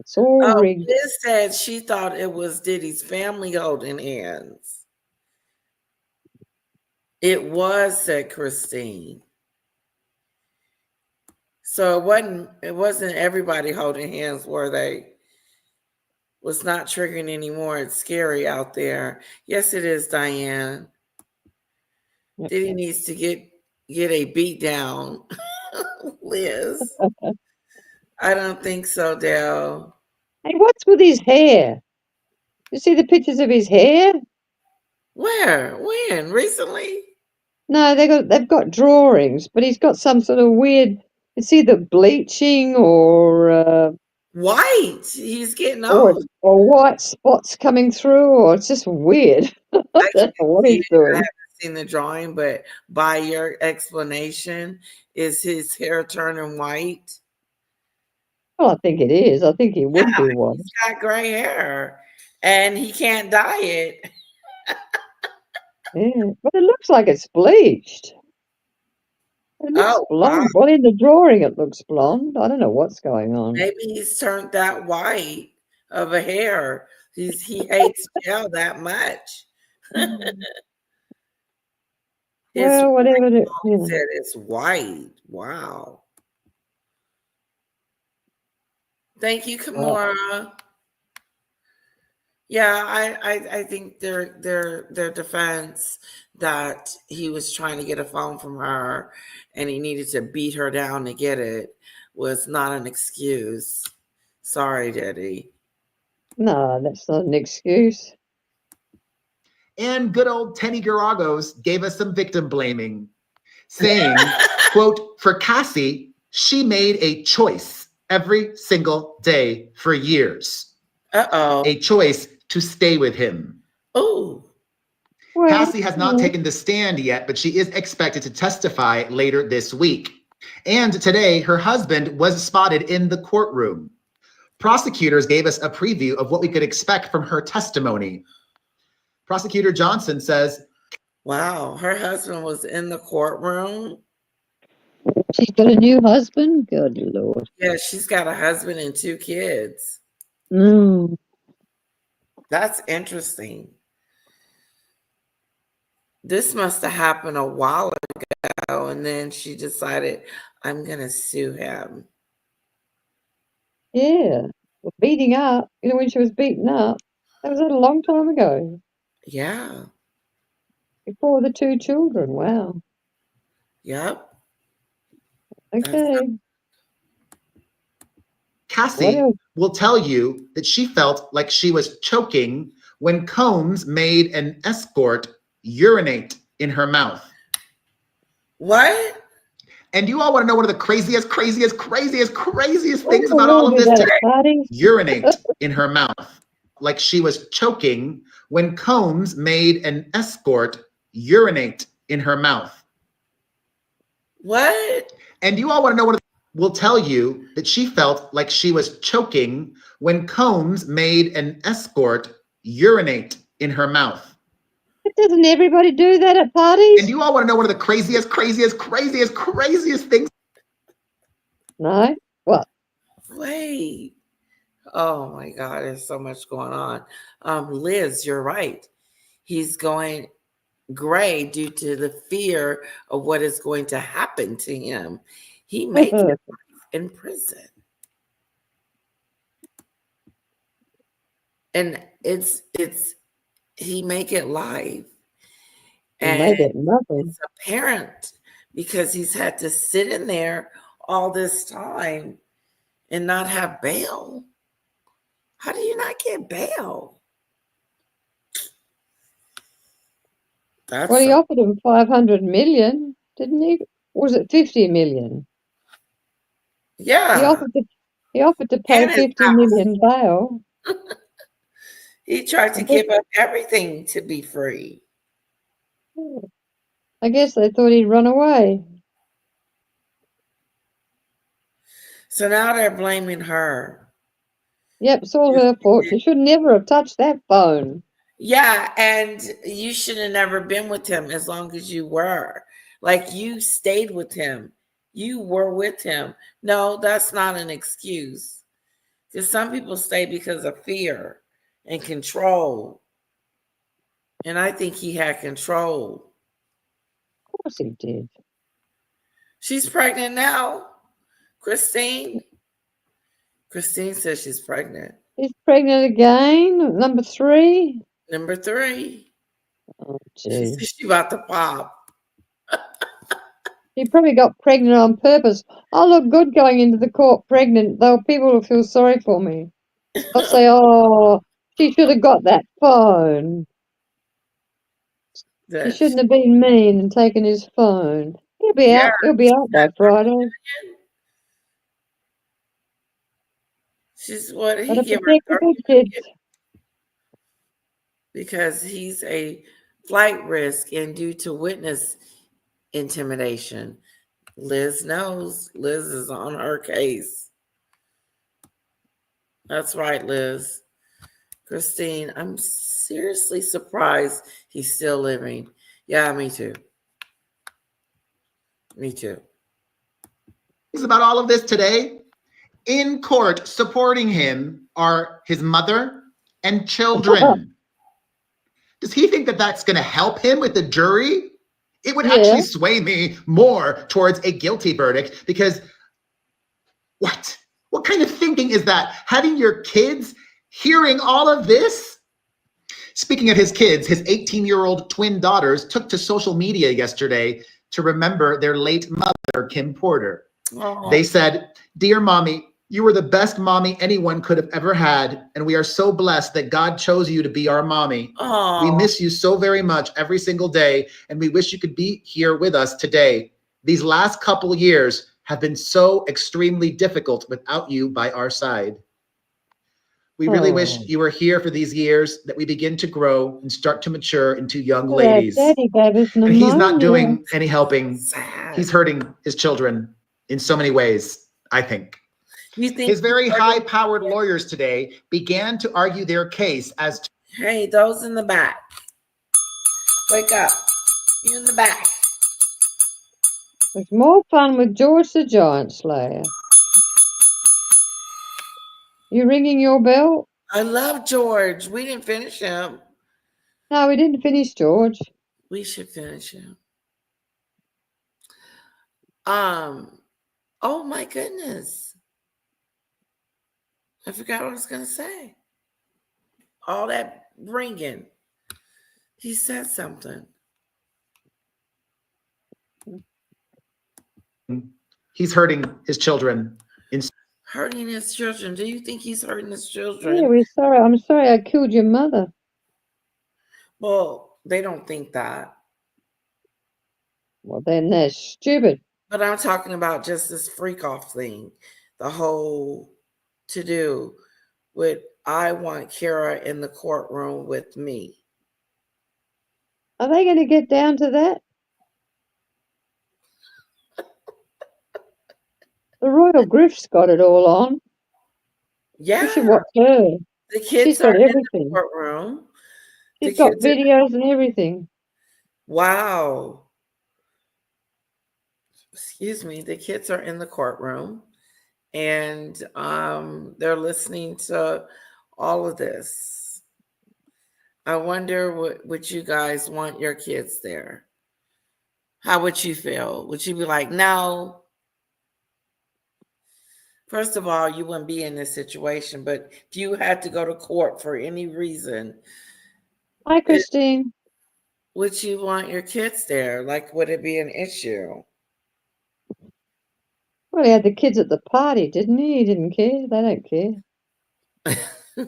It's all Oh, rigged. Liz said she thought it was Diddy's family holding hands. It was, said Christine. So it wasn't everybody holding hands, were they? Was not triggering anymore. It's scary out there. Yes, it is, Diane. Diddy needs to get a beat down. Liz. I don't think so, Dale. Hey, what's with his hair? You see the pictures of his hair? Where? When? Recently? No, they've got drawings, but he's got some sort of weird. It's either bleaching or White. He's getting old. or white spots coming through, or it's just weird. I don't know what he's I doing. haven't seen the drawing, but by your explanation, is his hair turning white? Well, I think it is. I think he would be one. He's got gray hair, and he can't dye it. Yeah, but it looks like it's bleached. It looks blonde. Wow. Well, in the drawing, it looks blonde. I don't know what's going on. Maybe he's turned that white of a hair. He hates gel that much. Well, whatever it He is. said it's white. Wow. Thank you, Kimura. Yeah, I think their defense that he was trying to get a phone from her and he needed to beat her down to get it was not an excuse. Sorry, Diddy. No, that's not an excuse. And good old Tenny Garagos gave us some victim blaming, saying, quote, for Cassie, she made a choice every single day for years. Uh-oh. A choice to stay with him. Oh. Well, Cassie has not taken the stand yet, but she is expected to testify later this week. And today, her husband was spotted in the courtroom. Prosecutors gave us a preview of what we could expect from her testimony. Prosecutor Johnson says, wow, her husband was in the courtroom. She's got a new husband? Good Lord. Yeah, she's got a husband and 2 kids. Mm. That's interesting. This must have happened a while ago, and then she decided, I'm going to sue him. Yeah. Well, beating up, when she was beaten up, that was a long time ago, Yeah. before the 2 children. Wow. Yep. That's Okay. What Cassie else? will tell you that she felt like she was choking when Combs made an escort urinate in her mouth. what? And you all want to know one of the craziest Oh, things about we all all of do this that today? at parties. Urinate in her mouth, like she was choking when Combs made an escort urinate in her mouth. What? And you all want to know what will tell you that she felt like she was choking when Combs made an escort urinate in her mouth. But doesn't everybody do that at And parties? you all want to know one of the craziest things? No? What? Wait. Oh my God, there's so much going on. Liz, you're right. He's going gray due to the fear of what is going to happen to him. He may get life in prison. And it's he may get life. You may And get nothing. it's apparent because he's had to sit in there all this time and not have bail. How do you not get bail? That's Well, he offered him 500 million, didn't he? Or was it 50 million? yeah. He offered to pay And his 50 house. million bail. He tried to I guess, give up everything to be free. I guess they thought he'd run away. So now they're blaming her. Yep, it's all her fault. She should never have touched that phone. Yeah, and you should have never been with him as long as you were. Like you stayed with him. You were with him. No, that's not an excuse. Because some people stay because of fear and control. And I think he had control. Of course he did. She's pregnant now. Christine says she's pregnant. He's pregnant again. Number 3. Number 3. Oh, She gee. says she about to pop. He probably got pregnant on purpose. I look good going into the court pregnant, though people will feel sorry for me. They'll say, oh, she should have got that phone. She shouldn't have been mean and taken his phone. He'll be Yeah, out. He'll be out by Friday. she's what he Gotta give protect the her good 30 kids. because he's a flight risk and due to witness intimidation. Liz knows. Liz is on her case. That's right, Liz. Christine, I'm seriously surprised he's still living. Yeah, me too. Me too. About all of this today, in court supporting him are his mother and children. Does he think that that's going to help him with the jury? It would actually sway me more towards a guilty verdict because what? What kind of thinking is that? Having your kids hearing all of this? Speaking of his kids, his 18-year-old twin daughters took to social media yesterday to remember their late mother, Kim Porter. Oh. They said, "Dear mommy, you were the best mommy anyone could have ever had, and we are so blessed that God chose you to be our mommy. Oh. We miss you so very much every single day, and we wish you could be here with us today. These last couple years have been so extremely difficult without you by our side. We really wish you were here for these years, that we begin to grow and start to mature into young ladies." Daddy gave us And he's not pneumonia. doing any helping. Sad. He's hurting his children in so many ways, I think. You think His very high-powered lawyers today began to argue their case as to— Hey, those in the back. Wake up. You in the back. It's more fun with George the Giant Slayer. You ringing your bell? I love George. We didn't finish him. No, we didn't finish George. We should finish him. Oh my goodness. I forgot what I was gonna say. All that ringing. He said something. He's hurting his children. Hurting his children. Do you think he's hurting his Yeah, children? we're sorry. I'm sorry I killed your mother. Well, they don't think that. Well, then they're stupid. But I'm talking about just this freak off thing. The whole to do with I want Kara in the courtroom with me. Are they going to get down to that? The Royal Griff's got it all on. Yeah. You should watch her. The kids She's are got in the everything. courtroom. She's The got kids are- videos and everything. Wow. Excuse me. The kids are in the courtroom and they're listening to all of this. I wonder would you guys want your kids there? How would you feel? Would you be like, no? First of all, you wouldn't be in this situation, but if you had to go to court for any reason, Hi, Christine. would you want your kids there? Like, would it be an issue? Well, he had the kids at the party, didn't he? He didn't care. They don't care.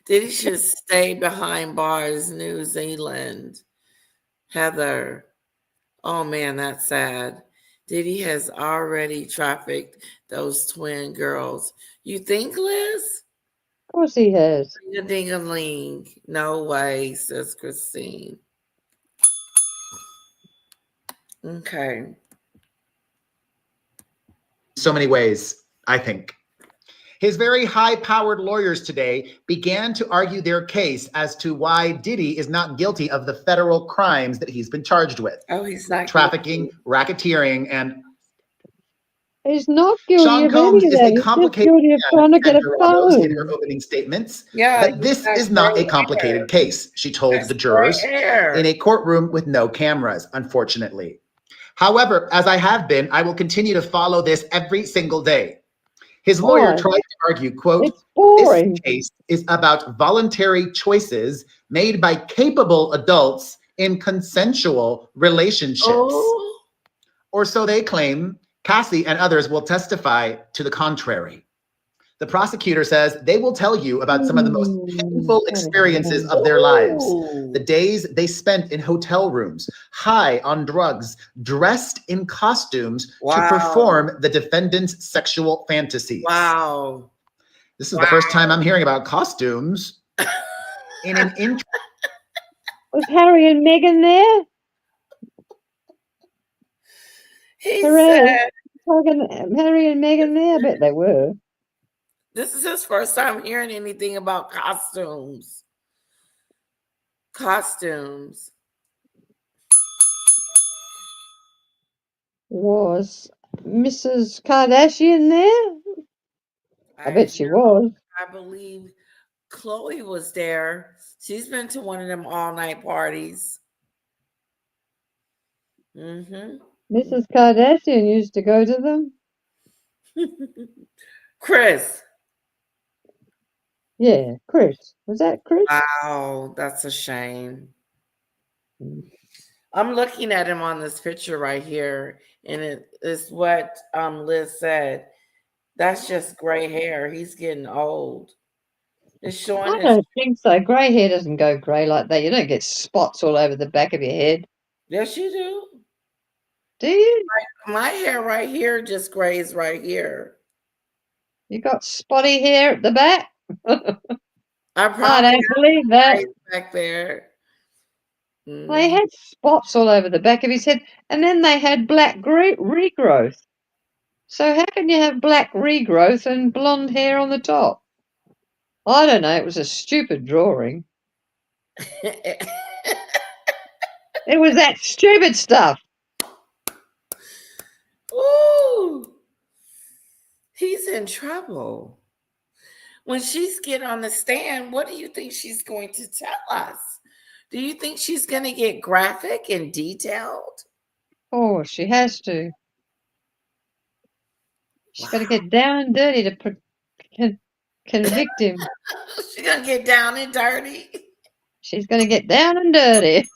Diddy should stay behind bars, New Zealand. Heather. Oh man, that's sad. Diddy has already trafficked those twin girls. You think, Liz? Of course he has. Ding-a-ling. No way, says Christine. Okay. So many ways, I think. His very high-powered lawyers today began to argue their case as to why Diddy is not guilty of the federal crimes that he's been charged with. Oh, he's not trafficking, guilty. racketeering, and He's not guilty Sean of Combs any of is that. a He's just complicated guilty of man, trying to get a Sandra Ramos in her phone. opening statements. Yeah, But this is not a complicated case, she told the jurors in a courtroom with no cameras, unfortunately. However, as I have been, I will continue to follow this every single day. His lawyer Why? tried to argue, quote, It's boring. this case is about voluntary choices made by capable adults in consensual relationships. Oh. Or so they claim. Cassie and others will testify to the contrary. The prosecutor says they will tell you about some of the most painful experiences of their lives. The days they spent in hotel rooms, high on drugs, dressed in costumes to perform the defendant's sexual fantasies. Wow. This is the first time I'm hearing about costumes in an intro. Was Harry and Meghan there? He Hooray. said, Fucking Harry and Meghan there? I bet they were. this is his first time hearing anything about costumes. Costumes. Was Mrs. Kardashian there? I bet she was. I believe Chloe was there. She's been to one of them all-night parties. Mm-hmm. Mrs. Kardashian used to go to them. Chris. Yeah, Chris. Was that Chris? Wow, that's a shame. I'm looking at him on this picture right here, and it is what Liz said. That's just gray hair. He's getting old. It's showing I his. don't think so. Grey hair doesn't go grey like that. You don't get spots all over the back of your head. Yes, you do. Do you? My hair right here just grays right here. You got spotty hair at the back? I I don't believe that. back there. They had spots all over the back of his head, and then they had black regrowth. So how can you have black regrowth and blonde hair on the top? I don't know. It was a stupid drawing. It was that stupid stuff. Ooh, he's in trouble. when she's get on the stand, what do you think she's going to tell us? Do you think she's going to get graphic and detailed? Oh, she has to. She's got to get down and dirty to convict him. She's going to get down and dirty. She's going to get down and dirty.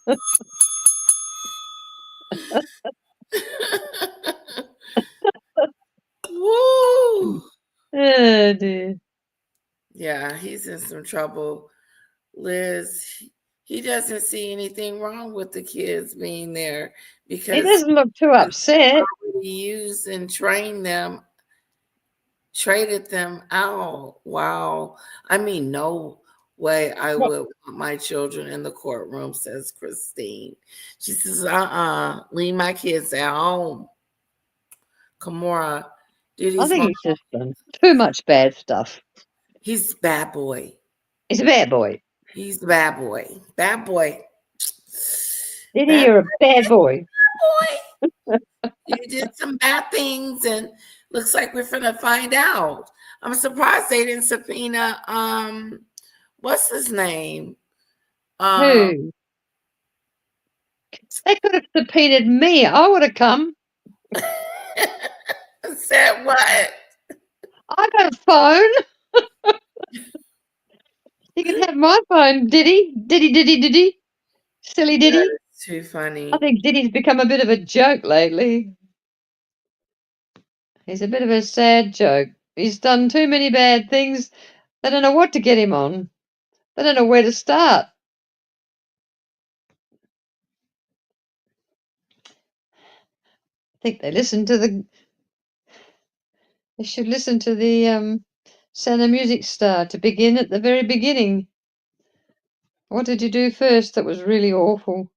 Woo! Oh, dear. Yeah, he's in some trouble. Liz, he doesn't see anything wrong with the kids being there He because doesn't look too upset. he used and trained them, traded them out. Wow. I mean, no way I would want my children in the courtroom, says Christine. She says, leave my kids at home. Kamora, Diddy's I think mom, he's just done too much bad stuff. he's a bad boy. He's a bad boy. He's the bad boy. Bad boy. Diddy, Bad you're a bad boy. boy. You did some bad things, and looks like we're finna find out. I'm surprised they didn't subpoena what's his name? Who? They could have subpoenaed me. I would have come. Said what? I got a phone. You can have my phone, Diddy. Diddy. Silly Diddy. That's too funny. I think Diddy's become a bit of a joke lately. He's a bit of a sad joke. He's done too many bad things. They don't know what to get him on. They don't know where to start. I think they should listen to the Sound of Music star to begin at the very beginning. What did you do first that was really awful?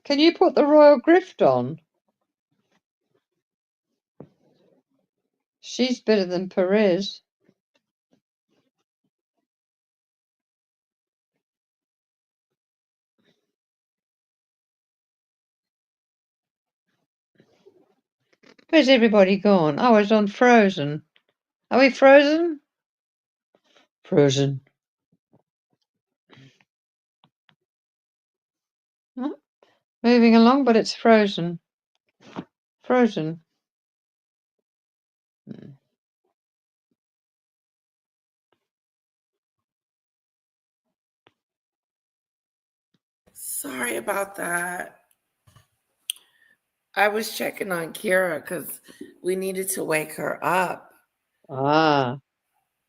Can you put the Royal Grift on? She's better than Perez. Where's everybody gone? I was on Frozen. Are we frozen? Frozen. Huh? Moving along, but it's frozen. Frozen. Sorry about that. I was checking on Kira because we needed to wake her up. Ah.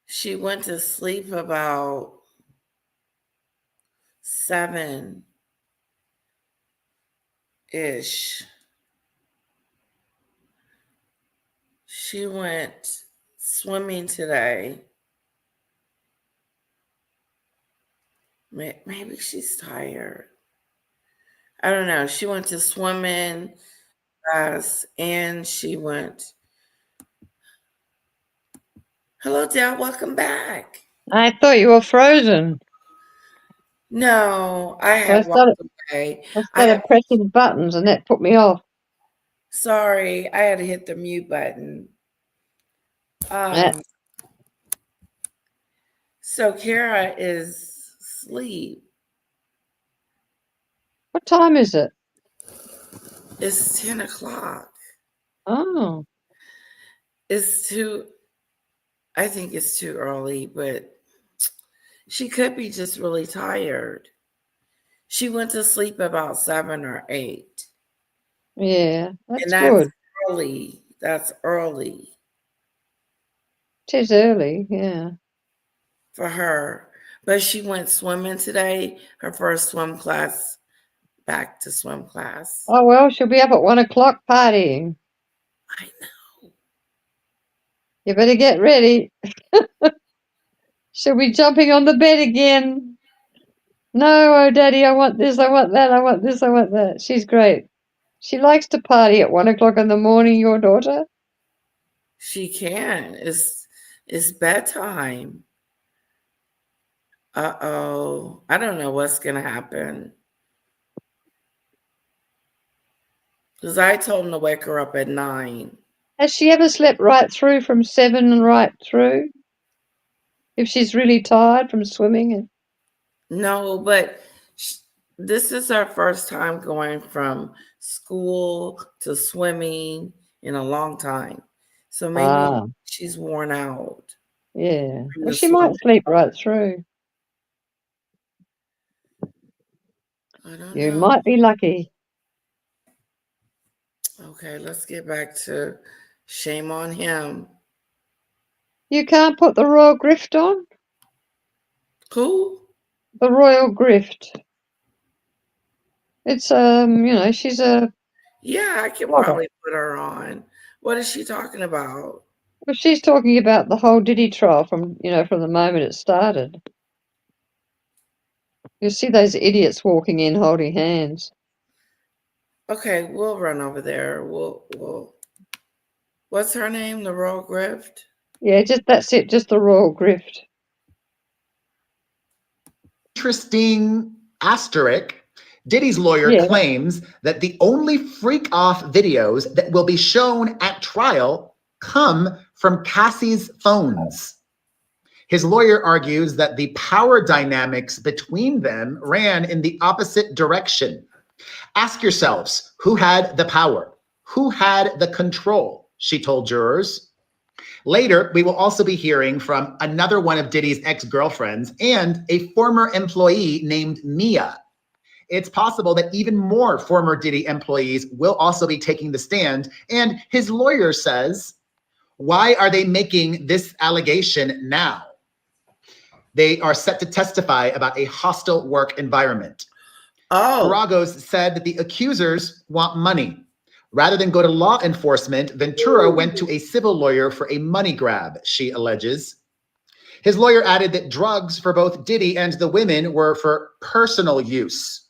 She went to sleep about 7-ish. She went swimming today. Maybe she's tired. I don't know. She went to swimming class and she went. Hello, Dad. Welcome back. I thought you were frozen. No, I had walked away. I started pressing buttons and that put me off. Sorry, I had to hit the mute button. So Kara is asleep. What time is it? It's 10 o'clock. Oh. I think it's too early, but she could be just really tired. She went to sleep about 7 or 8. Yeah, that's that's good. early. That's early. It is early, yeah. For her. But she went swimming today, her first swim class, back to swim class. Oh, well, she'll be up at 1 o'clock partying. I know. You better get ready. She'll be jumping on the bed again. No, oh, Daddy, I want this, I want that, I want this, I want that. She's great. She likes to party at 1 o'clock in the morning, your daughter? She can. It's bedtime. Uh-oh. I don't know what's going to happen. Because I told him to wake her up at 9. Has she ever slept right through from 7 and right through? If she's really tired from swimming and No, but this is her first time going from school to swimming in a long time. So maybe she's worn out. yeah. from Well, the she might swim. sleep right through. I don't You know. might be lucky. Okay, let's get back to shame on him. You can't put the royal grift on? Who? The royal grift. It's she's a Yeah, I can blogger. probably put her on. What is she talking about? Well, she's talking about the whole Diddy trial from the moment it started. You see those idiots walking in holding hands. Okay, we'll run over there. We'll. What's her name? The Royal Grift? Yeah, that's it, just the royal grift. Interesting asterisk. Diddy's lawyer Yeah. claims that the only freak off videos that will be shown at trial come from Cassie's phones. His lawyer argues that the power dynamics between them ran in the opposite direction. Ask yourselves, who had the power? Who had the control? She told jurors. Later, we will also be hearing from another one of Diddy's ex-girlfriends and a former employee named Mia. It's possible that even more former Diddy employees will also be taking the stand. And his lawyer says, why are they making this allegation now? They are set to testify about a hostile work environment. Garagos said that the accusers want money. Rather than go to law enforcement, Ventura went to a civil lawyer for a money grab, she alleges. His lawyer added that drugs for both Diddy and the women were for personal use,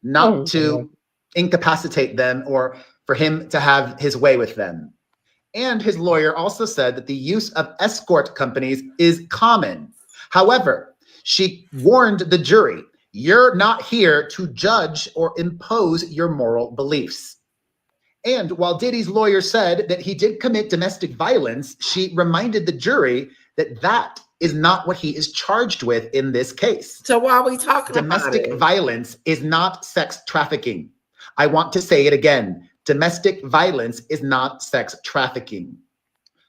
not to incapacitate them or for him to have his way with them. And his lawyer also said that the use of escort companies is common. However, she warned the jury, you're not here to judge or impose your moral beliefs. And while Diddy's lawyer said that he did commit domestic violence, she reminded the jury that that is not what he is charged with in this case. So why are we talking about it? Domestic violence is not sex trafficking. I want to say it again. Domestic violence is not sex trafficking.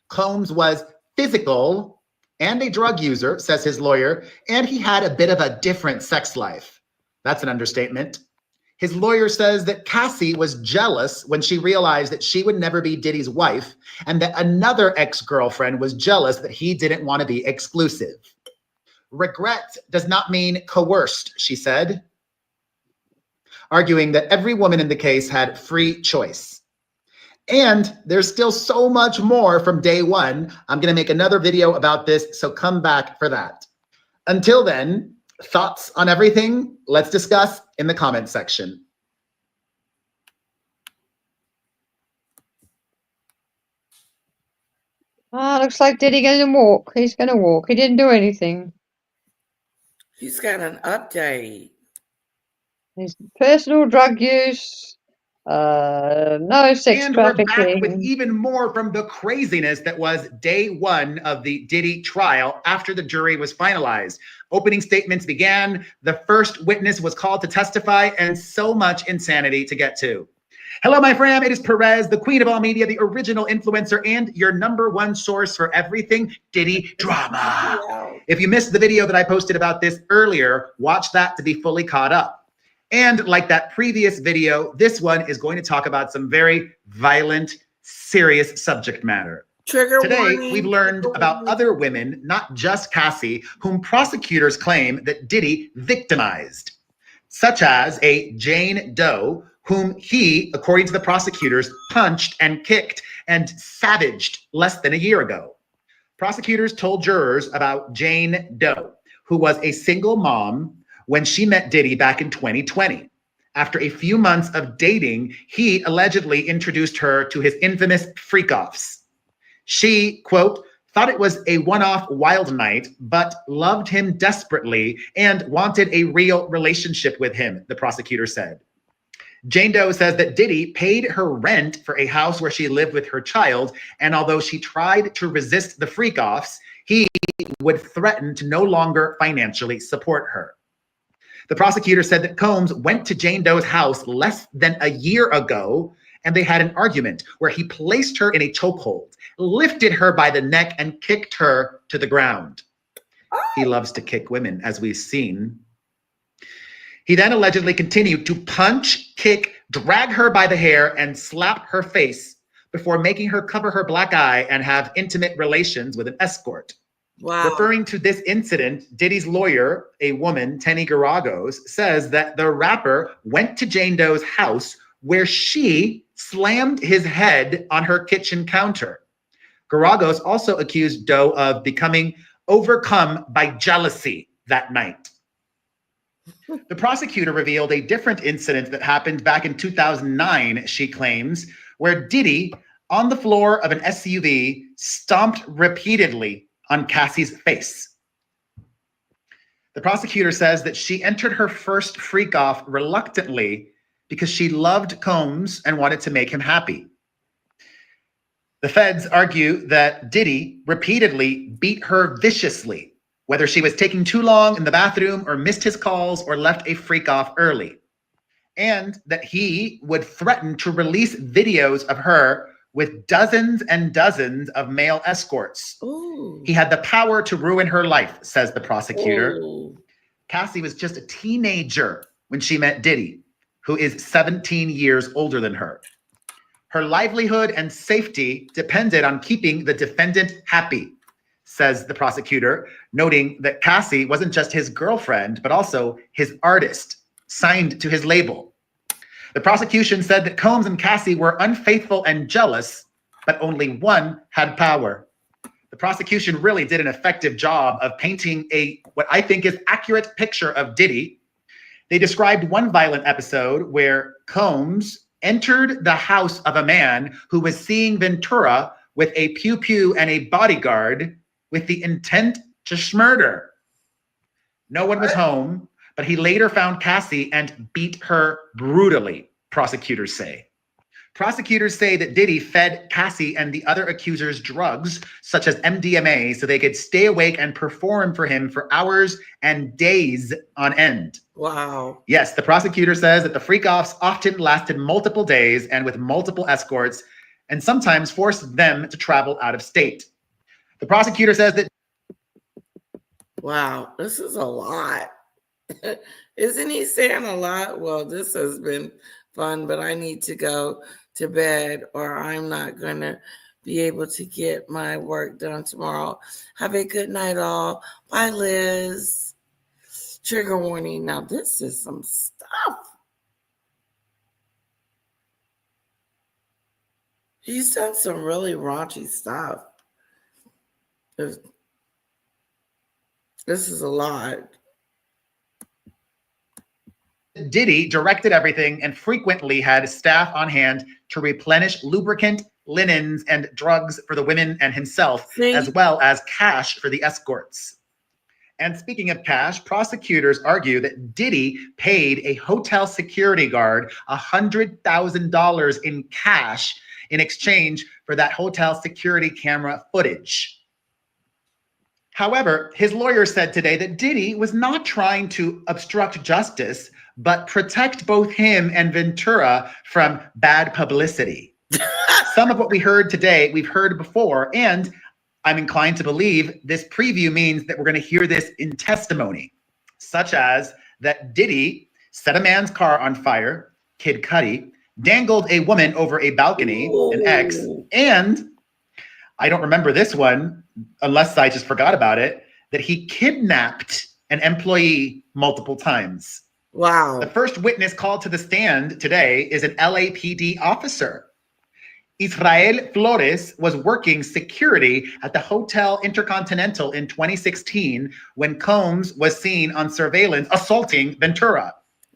Combs was physical and a drug user, says his lawyer, and he had a bit of a different sex life. That's an understatement. His lawyer says that Cassie was jealous when she realized that she would never be Diddy's wife and that another ex-girlfriend was jealous that he didn't want to be exclusive. Regret does not mean coerced, she said, arguing that every woman in the case had free choice. And there's still so much more from day one. I'm going to make another video about this, so come back for that. Until then, thoughts on everything? Let's discuss in the comment section. Looks like Diddy going to walk. He's going to walk. He didn't do anything. He's got an update. His personal drug use, no sex And trafficking. we're back with even more from the craziness that was day one of the Diddy trial after the jury was finalized. Opening statements began, the first witness was called to testify, and so much insanity to get to. Hello, my fam. It is Perez, the queen of all media, the original influencer, and your #1 source for everything Diddy drama. If you missed the video that I posted about this earlier, watch that to be fully caught up. And like that previous video, this one is going to talk about some very violent, serious subject matter. Today, warning. we've learned about other women, not just Cassie, whom prosecutors claim that Diddy victimized, such as a Jane Doe, whom he, according to the prosecutors, punched and kicked and savaged less than a year ago. Prosecutors told jurors about Jane Doe, who was a single mom when she met Diddy back in 2020. After a few months of dating, he allegedly introduced her to his infamous freak-offs. She, quote, thought it was a one-off wild night, but loved him desperately and wanted a real relationship with him, the prosecutor said. Jane Doe says that Diddy paid her rent for a house where she lived with her child, and although she tried to resist the freak-offs, he would threaten to no longer financially support her. The prosecutor said that Combs went to Jane Doe's house less than a year ago, and they had an argument where he placed her in a chokehold, lifted her by the neck, and kicked her to the ground. He loves to kick women, as we've seen. He then allegedly continued to punch, kick, drag her by the hair, and slap her face before making her cover her black eye and have intimate relations with an escort. Wow. Referring to this incident, Diddy's lawyer, a woman, Tenny Garagos, says that the rapper went to Jane Doe's house where she slammed his head on her kitchen counter. Garagos also accused Doe of becoming overcome by jealousy that night. The prosecutor revealed a different incident that happened back in 2009, she claims, where Diddy, on the floor of an SUV, stomped repeatedly on Cassie's face. The prosecutor says that she entered her first freak-off reluctantly because she loved Combs and wanted to make him happy. The feds argue that Diddy repeatedly beat her viciously, whether she was taking too long in the bathroom or missed his calls or left a freak-off early, and that he would threaten to release videos of her with dozens and dozens of male escorts. Ooh. He had the power to ruin her life, says the prosecutor. Ooh. Cassie was just a teenager when she met Diddy, who is 17 years older than her. Her livelihood and safety depended on keeping the defendant happy, says the prosecutor, noting that Cassie wasn't just his girlfriend, but also his artist, signed to his label. The prosecution said that Combs and Cassie were unfaithful and jealous, but only one had power. The prosecution really did an effective job of painting what I think is accurate picture of Diddy. They described one violent episode where Combs entered the house of a man who was seeing Ventura with a pew-pew and a bodyguard with the intent to murder. No one was home, but he later found Cassie and beat her brutally, prosecutors say. Prosecutors say that Diddy fed Cassie and the other accusers drugs, such as MDMA, so they could stay awake and perform for him for hours and days on end. Wow. Yes, the prosecutor says that the freak-offs often lasted multiple days and with multiple escorts, and sometimes forced them to travel out of state. The prosecutor says that... Wow, this is a lot. Isn't he saying a lot? Well, this has been fun, but I need to go to bed or I'm not going to be able to get my work done tomorrow. Have a good night, all. Bye, Liz. Trigger warning. Now, this is some stuff. He's done some really raunchy stuff. This is a lot. Diddy directed everything and frequently had staff on hand to replenish lubricant, linens, and drugs for the women and himself, as well as cash for the escorts. And speaking of cash, prosecutors argue that Diddy paid a hotel security guard $100,000 in cash in exchange for that hotel security camera footage. However, his lawyer said today that Diddy was not trying to obstruct justice, but protect both him and Ventura from bad publicity. Some of what we heard today, we've heard before, and I'm inclined to believe this preview means that we're going to hear this in testimony, such as that Diddy set a man's car on fire, Kid Cudi, dangled a woman over a balcony, an ex, and I don't remember this one, unless I just forgot about it, that he kidnapped an employee multiple times. Wow. The first witness called to the stand today is an LAPD officer. Israel Flores was working security at the Hotel Intercontinental in 2016 when Combs was seen on surveillance assaulting Ventura.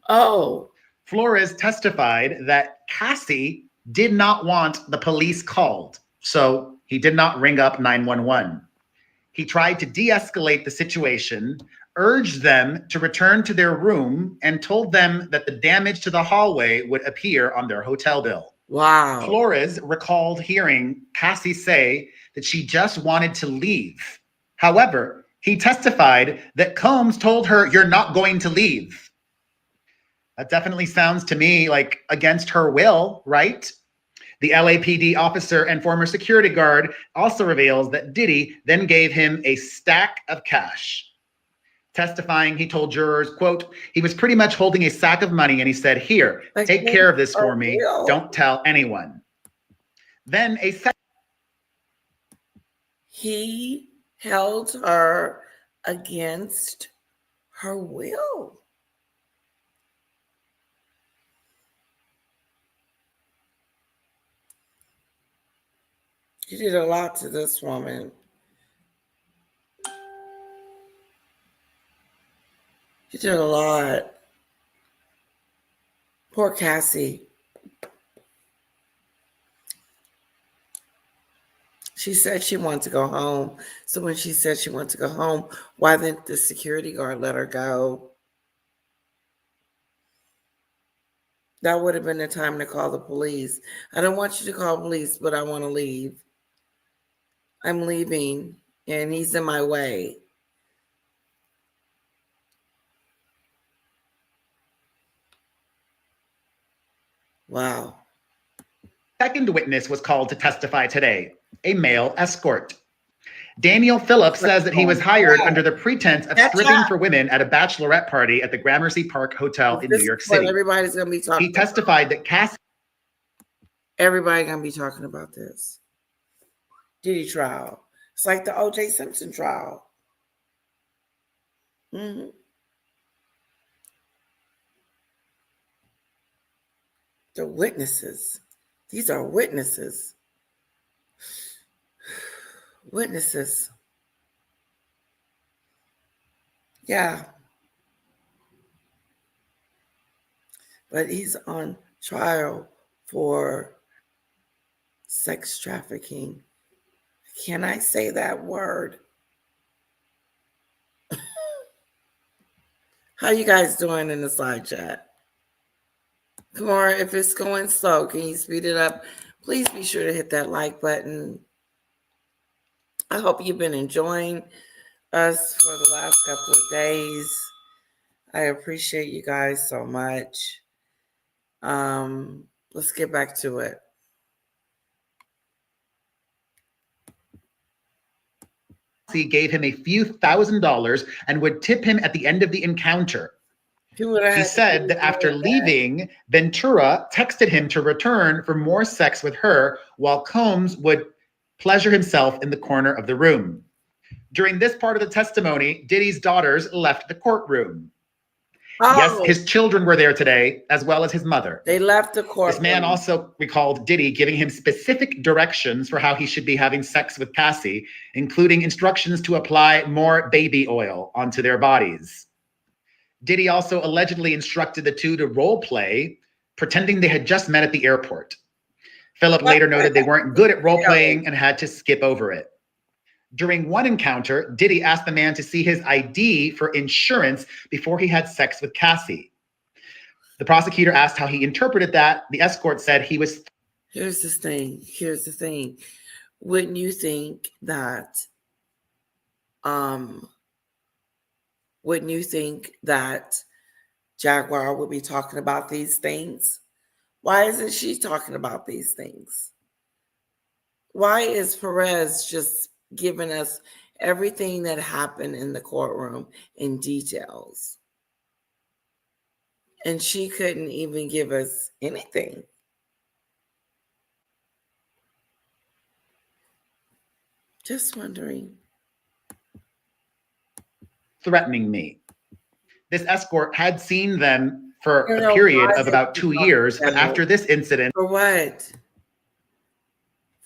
Oh. Flores testified that Cassie did not want the police called, so he did not ring up 911. He tried to de-escalate the situation, urged them to return to their room, and told them that the damage to the hallway would appear on their hotel bill. Wow. Flores recalled hearing Cassie say that she just wanted to leave. However, he testified that Combs told her, "You're not going to leave." That definitely sounds to me like against her will, right? The LAPD officer and former security guard also reveals that Diddy then gave him a stack of cash. Testifying, he told jurors, quote, he was pretty much holding a sack of money and he said, "Here, take care of this for me. Don't tell anyone." Then he held her against her will. He did a lot to this woman. He did a lot. Poor Cassie. She said she wanted to go home. So when she said she wanted to go home, why didn't the security guard let her go? That would have been the time to call the police. I don't want you to call police, but I want to leave. I'm leaving, and he's in my way. Wow. second witness was called to testify today, a male escort. Daniel Phillips says that he was hired under the pretense of stripping for women at a bachelorette party at the Gramercy Park Hotel in New York City. Everybody's going to be talking. He testified that Cassie. Everybody going to be talking about this Diddy trial. It's like the O.J. Simpson trial. Mm-hmm. The witnesses. These are witnesses. Witnesses. Yeah. But he's on trial for sex trafficking. Can I say that word? How you guys doing in the side chat? Come on, if it's going slow, can you speed it up? Please be sure to hit that like button. I hope you've been enjoying us for the last couple of days. I appreciate you guys so much. Let's get back to it. He gave him a few $1,000s and would tip him at the end of the encounter. He said that after leaving, Ventura texted him to return for more sex with her, while Combs would pleasure himself in the corner of the room. During this part of the testimony, Diddy's daughters left the courtroom. Oh, yes, his children were there today, as well as his mother. They left the courtroom. This man also recalled Diddy giving him specific directions for how he should be having sex with Cassie, including instructions to apply more baby oil onto their bodies. Diddy also allegedly instructed the two to role play, pretending they had just met at the airport. Philip later noted they weren't good at role playing and had to skip over it. During one encounter, Diddy asked the man to see his ID for insurance before he had sex with Cassie. The prosecutor asked how he interpreted that. The escort said he was. Here's the thing. Here's the thing. Wouldn't you think that, Jaguar would be talking about these things? Why isn't she talking about these things? Why is Perez just giving us everything that happened in the courtroom in details? And she couldn't even give us anything. Just wondering. Threatening me. This escort had seen them for a period of about 2 years, but after this incident. For what?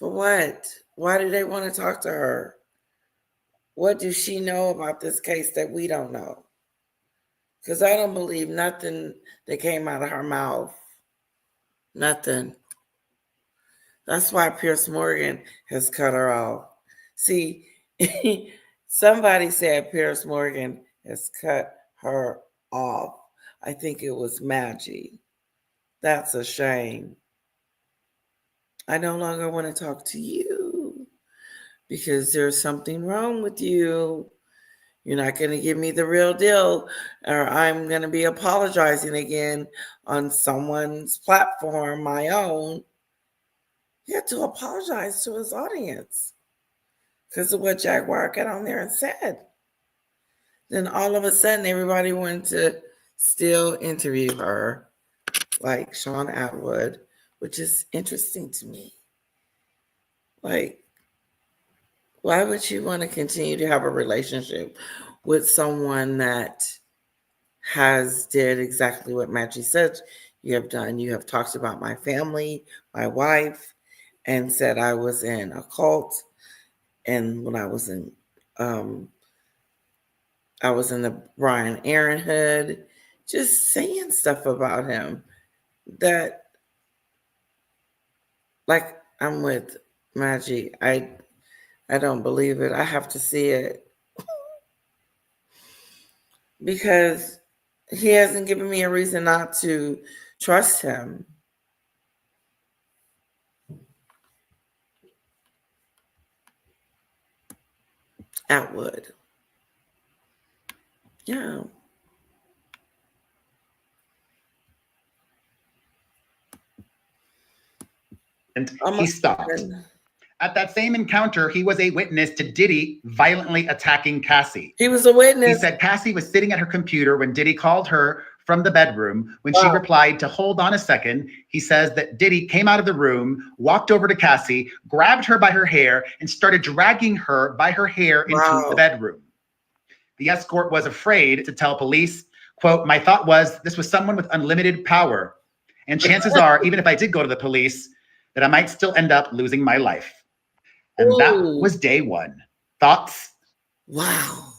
For what? Why do they want to talk to her? What does she know about this case that we don't know? Because I don't believe nothing that came out of her mouth. Nothing. That's why Pierce Morgan has cut her off. See, Somebody said Piers Morgan has cut her off. I think it was Maggie. That's a shame. I no longer want to talk to you because there's something wrong with you. You're not going to give me the real deal, or I'm going to be apologizing again on someone's platform, my own. He had to apologize to his audience because of what Jaguar got on there and said. Then all of a sudden, everybody wanted to still interview her, like Sean Atwood, which is interesting to me. Like, why would you want to continue to have a relationship with someone that has did exactly what Maggie said you have done? You have talked about my family, my wife, and said I was in a cult, and when I was in the Brian Aaron hood, just saying stuff about him that, like, I'm with Maggie. I don't believe it. I have to see it because he hasn't given me a reason not to trust him. Atwood. Yeah. And he stopped. At that same encounter, he was a witness to Diddy violently attacking Cassie. He was a witness. He said Cassie was sitting at her computer when Diddy called her from the bedroom. When she replied to hold on a second, he says that Diddy came out of the room, walked over to Cassie, grabbed her by her hair, and started dragging her by her hair into the bedroom. The escort was afraid to tell police, quote, "My thought was this was someone with unlimited power. And chances are, even if I did go to the police, that I might still end up losing my life." And that was day one. Thoughts? Wow.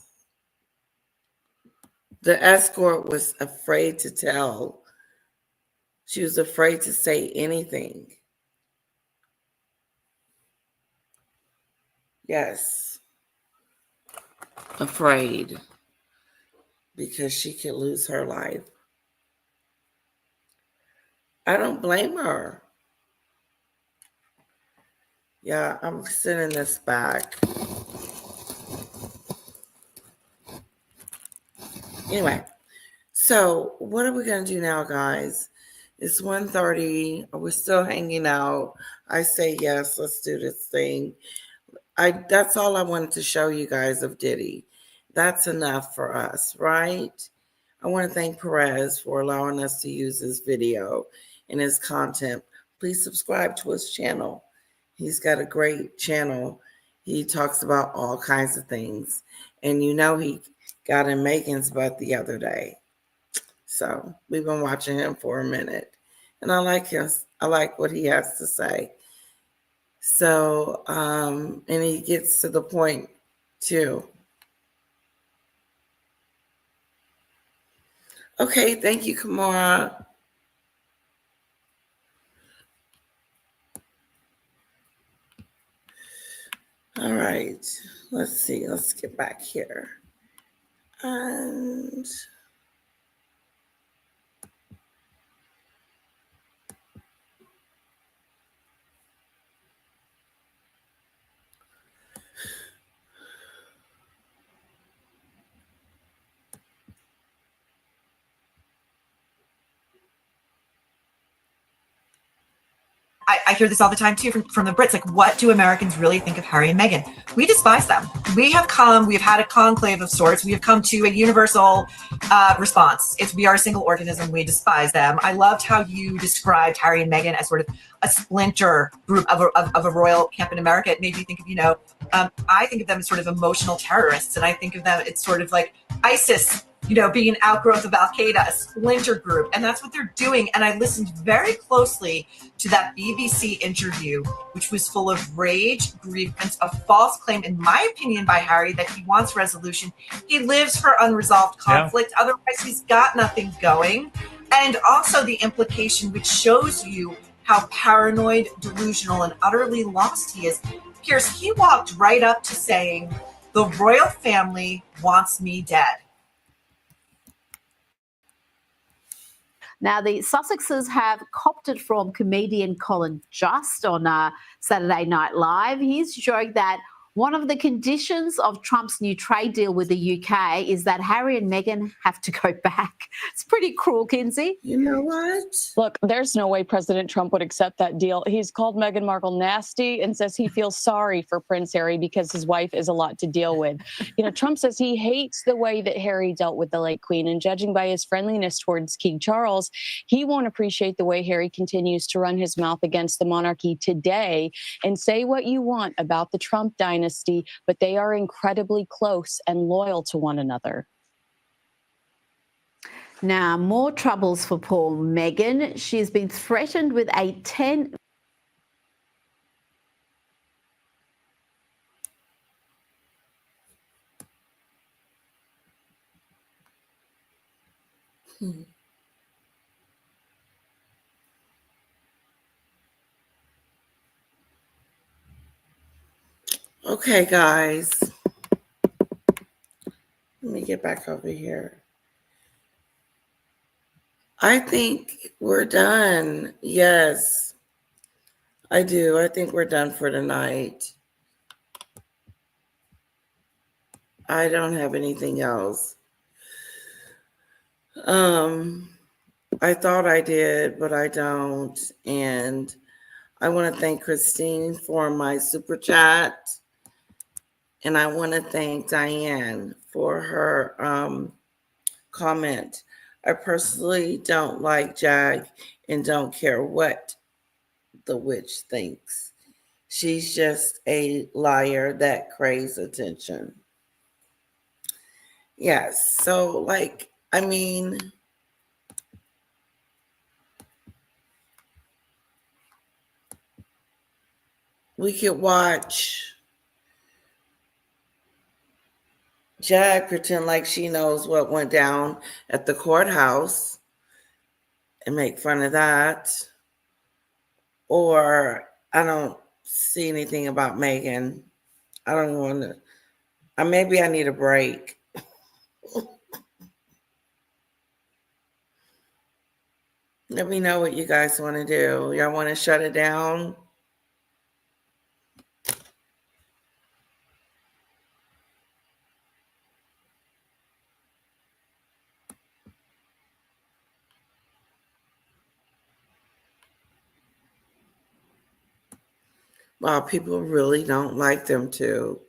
The escort was afraid to tell. She was afraid to say anything. Yes. Afraid. Because she could lose her life. I don't blame her. Yeah, I'm sending this back. Anyway, so what are we going to do now, guys? It's 1:30. We're still hanging out. I say yes, let's do this thing. That's all I wanted to show you guys of Diddy. That's enough for us, right? I want to thank Perez for allowing us to use his video and his content. Please subscribe to his channel. He's got a great channel. He talks about all kinds of things. And you know he got in Megan's butt the other day. So we've been watching him for a minute. And I like him. I like what he has to say. So, and he gets to the point too. Okay, thank you, Kamara. All right, let's see. Let's get back here. And I hear this all the time too from the Brits. Like, what do Americans really think of Harry and Meghan? We despise them. We have had a conclave of sorts. We have come to a universal response. We are a single organism. We despise them. I loved how you described Harry and Meghan as sort of a splinter group of a royal camp in America. It made me think of, I think of them as sort of emotional terrorists. And I think of them, it's sort of like ISIS, being an outgrowth of Al-Qaeda, a splinter group. And that's what they're doing. And I listened very closely to that BBC interview, which was full of rage, grievance, a false claim, in my opinion, by Harry, that he wants resolution. He lives for unresolved conflict. Yeah. Otherwise, he's got nothing going. And also the implication, which shows you how paranoid, delusional, and utterly lost he is. Piers, he walked right up to saying, The royal family wants me dead. Now, the Sussexes have copped it from comedian Colin Just on Saturday Night Live. He's showing that one of the conditions of Trump's new trade deal with the UK is that Harry and Meghan have to go back. It's pretty cruel, Kinsey. You know what? Look, there's no way President Trump would accept that deal. He's called Meghan Markle nasty and says he feels sorry for Prince Harry because his wife is a lot to deal with. Trump says he hates the way that Harry dealt with the late Queen, and judging by his friendliness towards King Charles, he won't appreciate the way Harry continues to run his mouth against the monarchy today. And say what you want about the Trump dynasty, but they are incredibly close and loyal to one another. Now, more troubles for poor Meghan. She's been threatened with a 10... Okay, guys. Let me get back over here. I think we're done. Yes, I do. I think we're done for tonight. I don't have anything else. I thought I did, but I don't. And I want to thank Christine for my super chat. And I want to thank Diane for her comment. I personally don't like Jag and don't care what the witch thinks. She's just a liar that craves attention. Yes, so we could watch Jag pretend like she knows what went down at the courthouse and make fun of that. Or I don't see anything about Meghan. I don't want to. Maybe I need a break. Let me know what you guys want to do. Y'all want to shut it down? Wow, people really don't like them too.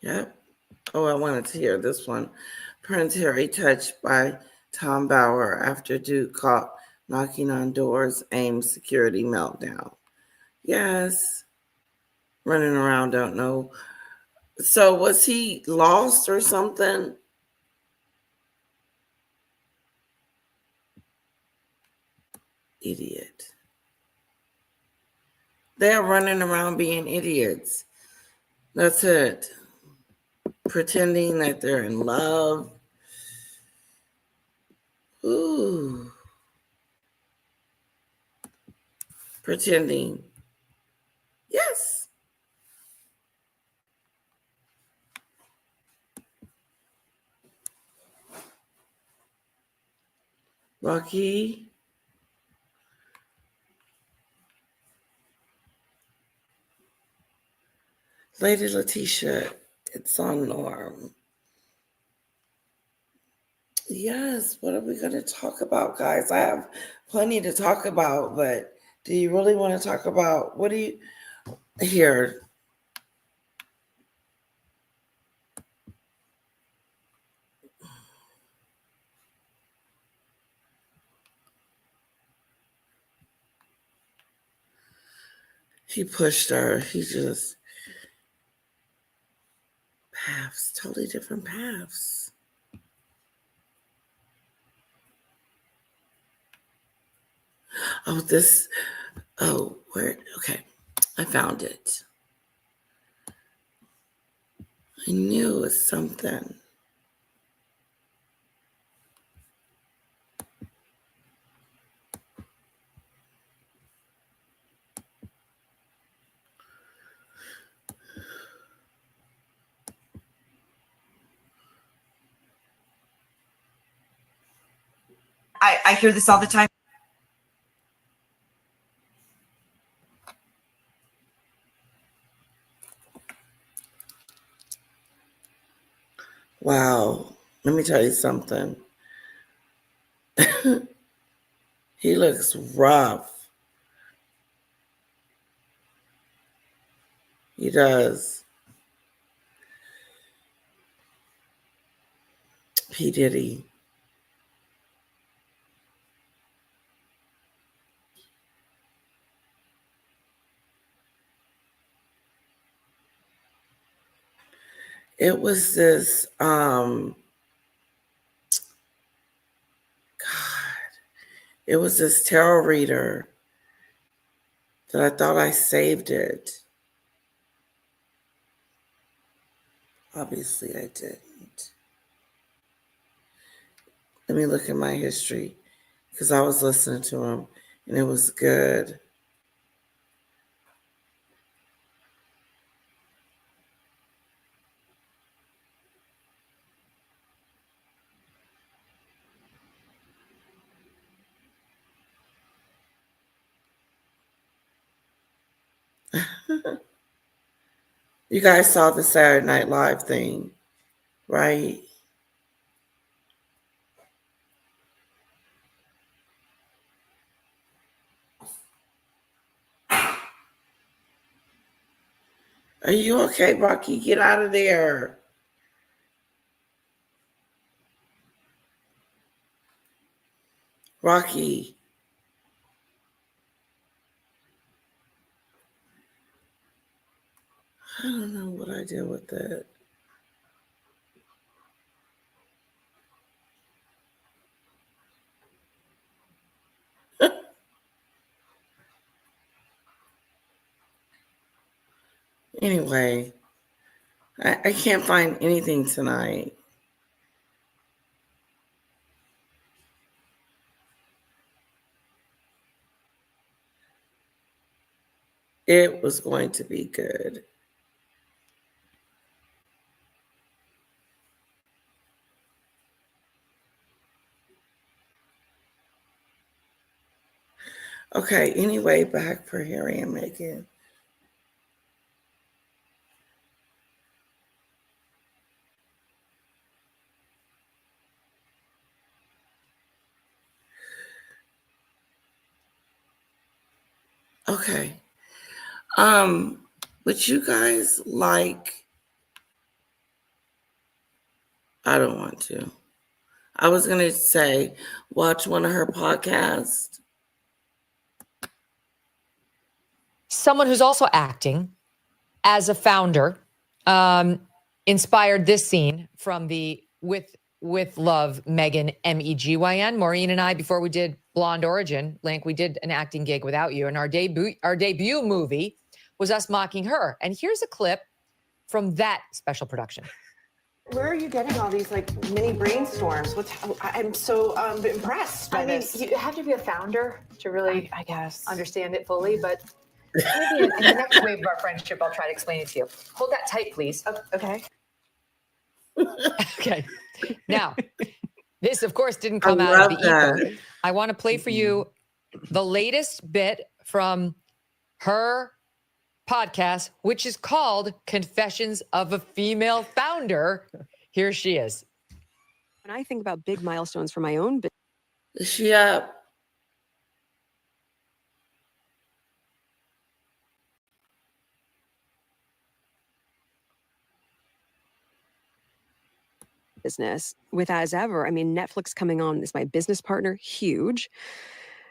Yep. Oh, I wanted to hear this one. Prince Harry touched by Tom Bauer after Duke caught knocking on doors, aimed security meltdown. Yes. Running around, don't know. So was he lost or something? Idiot. They're running around being idiots. That's it. Pretending that they're in love. Ooh. Pretending. Yes. Rocky. Lady Letitia, it's on Norm. Yes, what are we going to talk about, guys? I have plenty to talk about, but do you really want to talk about, what do you, here. He pushed her. He just, paths, totally different paths. Oh, where, okay, I found it. I knew it was something. I hear this all the time. Wow. Let me tell you something. He looks rough. He does. P. Diddy. It was this, God, it was this tarot reader that I thought I saved it. Obviously I didn't. Let me look at my history because I was listening to him and it was good. You guys saw the Saturday Night Live thing, right? Are you okay, Rocky? Get out of there. Rocky. I don't know what I did with it. Anyway, I can't find anything tonight. It was going to be good. Okay, anyway, back for Harry and Meghan. Okay. Would you guys like, I don't want to. I was going to say, watch one of her podcasts. Someone who's also acting as a founder inspired this scene from the With Love, Meghan, MEGYN. Maureen and I, before we did Blonde Origin, Link, we did an acting gig without you. And our debut movie was us mocking her. And here's a clip from that special production. Where are you getting all these like mini brainstorms? I'm so impressed by this. You have to be a founder to really, I guess, understand it fully. But maybe in the next wave of our friendship, I'll try to explain it to you. Hold that tight, please. Okay. Okay. Now, this, of course, didn't come out of the ether. I want to play for you the latest bit from her podcast, which is called Confessions of a Female Founder. Here she is. When I think about big milestones for my own business. Is she up? Business with as ever. I mean, Netflix coming on is my business partner. Huge.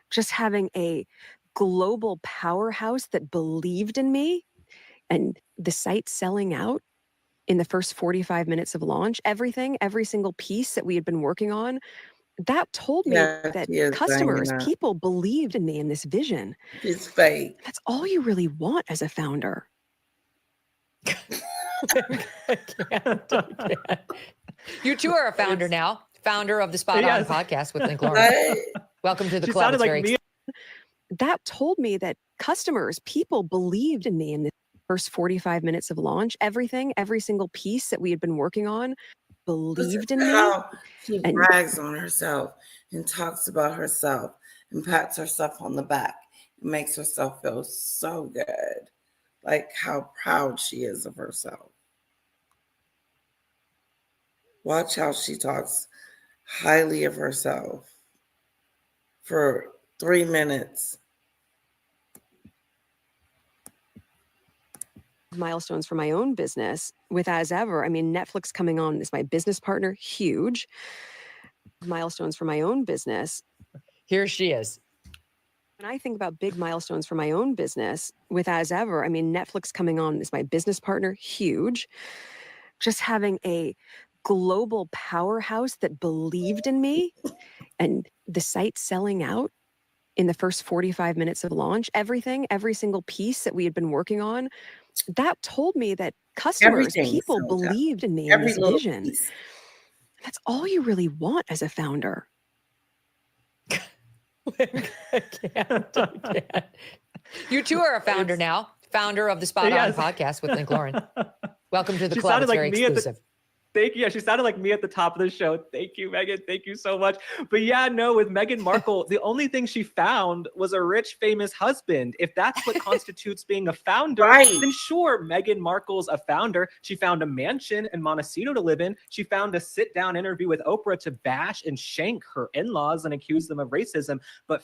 Just having a global powerhouse that believed in me and the site selling out in the first 45 minutes of launch, every single piece that we had been working on, that told me that customers, people believed in me in this vision. It's fake. That's all you really want as a founder. I can't. You too are a founder now, founder of the Spot On podcast with Link Lawrence. Welcome to the club. It's very that told me that customers, people believed in me in the first 45 minutes of launch. Every single piece that we had been working on, believed in me. How she And brags on herself and talks about herself and pats herself on the back and makes herself feel so good. Like how proud she is of herself. Watch how she talks highly of herself for 3 minutes. milestones for my own business with as ever. I mean, Netflix coming on as my business partner, huge. Milestones for my own business. Here she is. When I think about big milestones for my own business with as ever, I mean, Netflix coming on as my business partner, huge. Just having a global powerhouse that believed in me and the site selling out in the first 45 minutes of launch, every single piece that we had been working on, that told me that customers, Everything people sold out. believed in me and Every this little vision. piece. That's all you really want as a founder. I can't. You too are a founder now. Founder of the Spot On podcast with Link Lauren. Welcome to the She club. sounded It's like very me at the- exclusive. Thank you. Yeah, she sounded like me at the top of the show. Thank you, Meghan. Thank you so much. But yeah, no, with Meghan Markle, the only thing she found was a rich, famous husband. If that's what constitutes being a founder, then sure, Meghan Markle's a founder. She found a mansion in Montecito to live in. She found a sit-down interview with Oprah to bash and shank her in-laws and accuse them of racism. But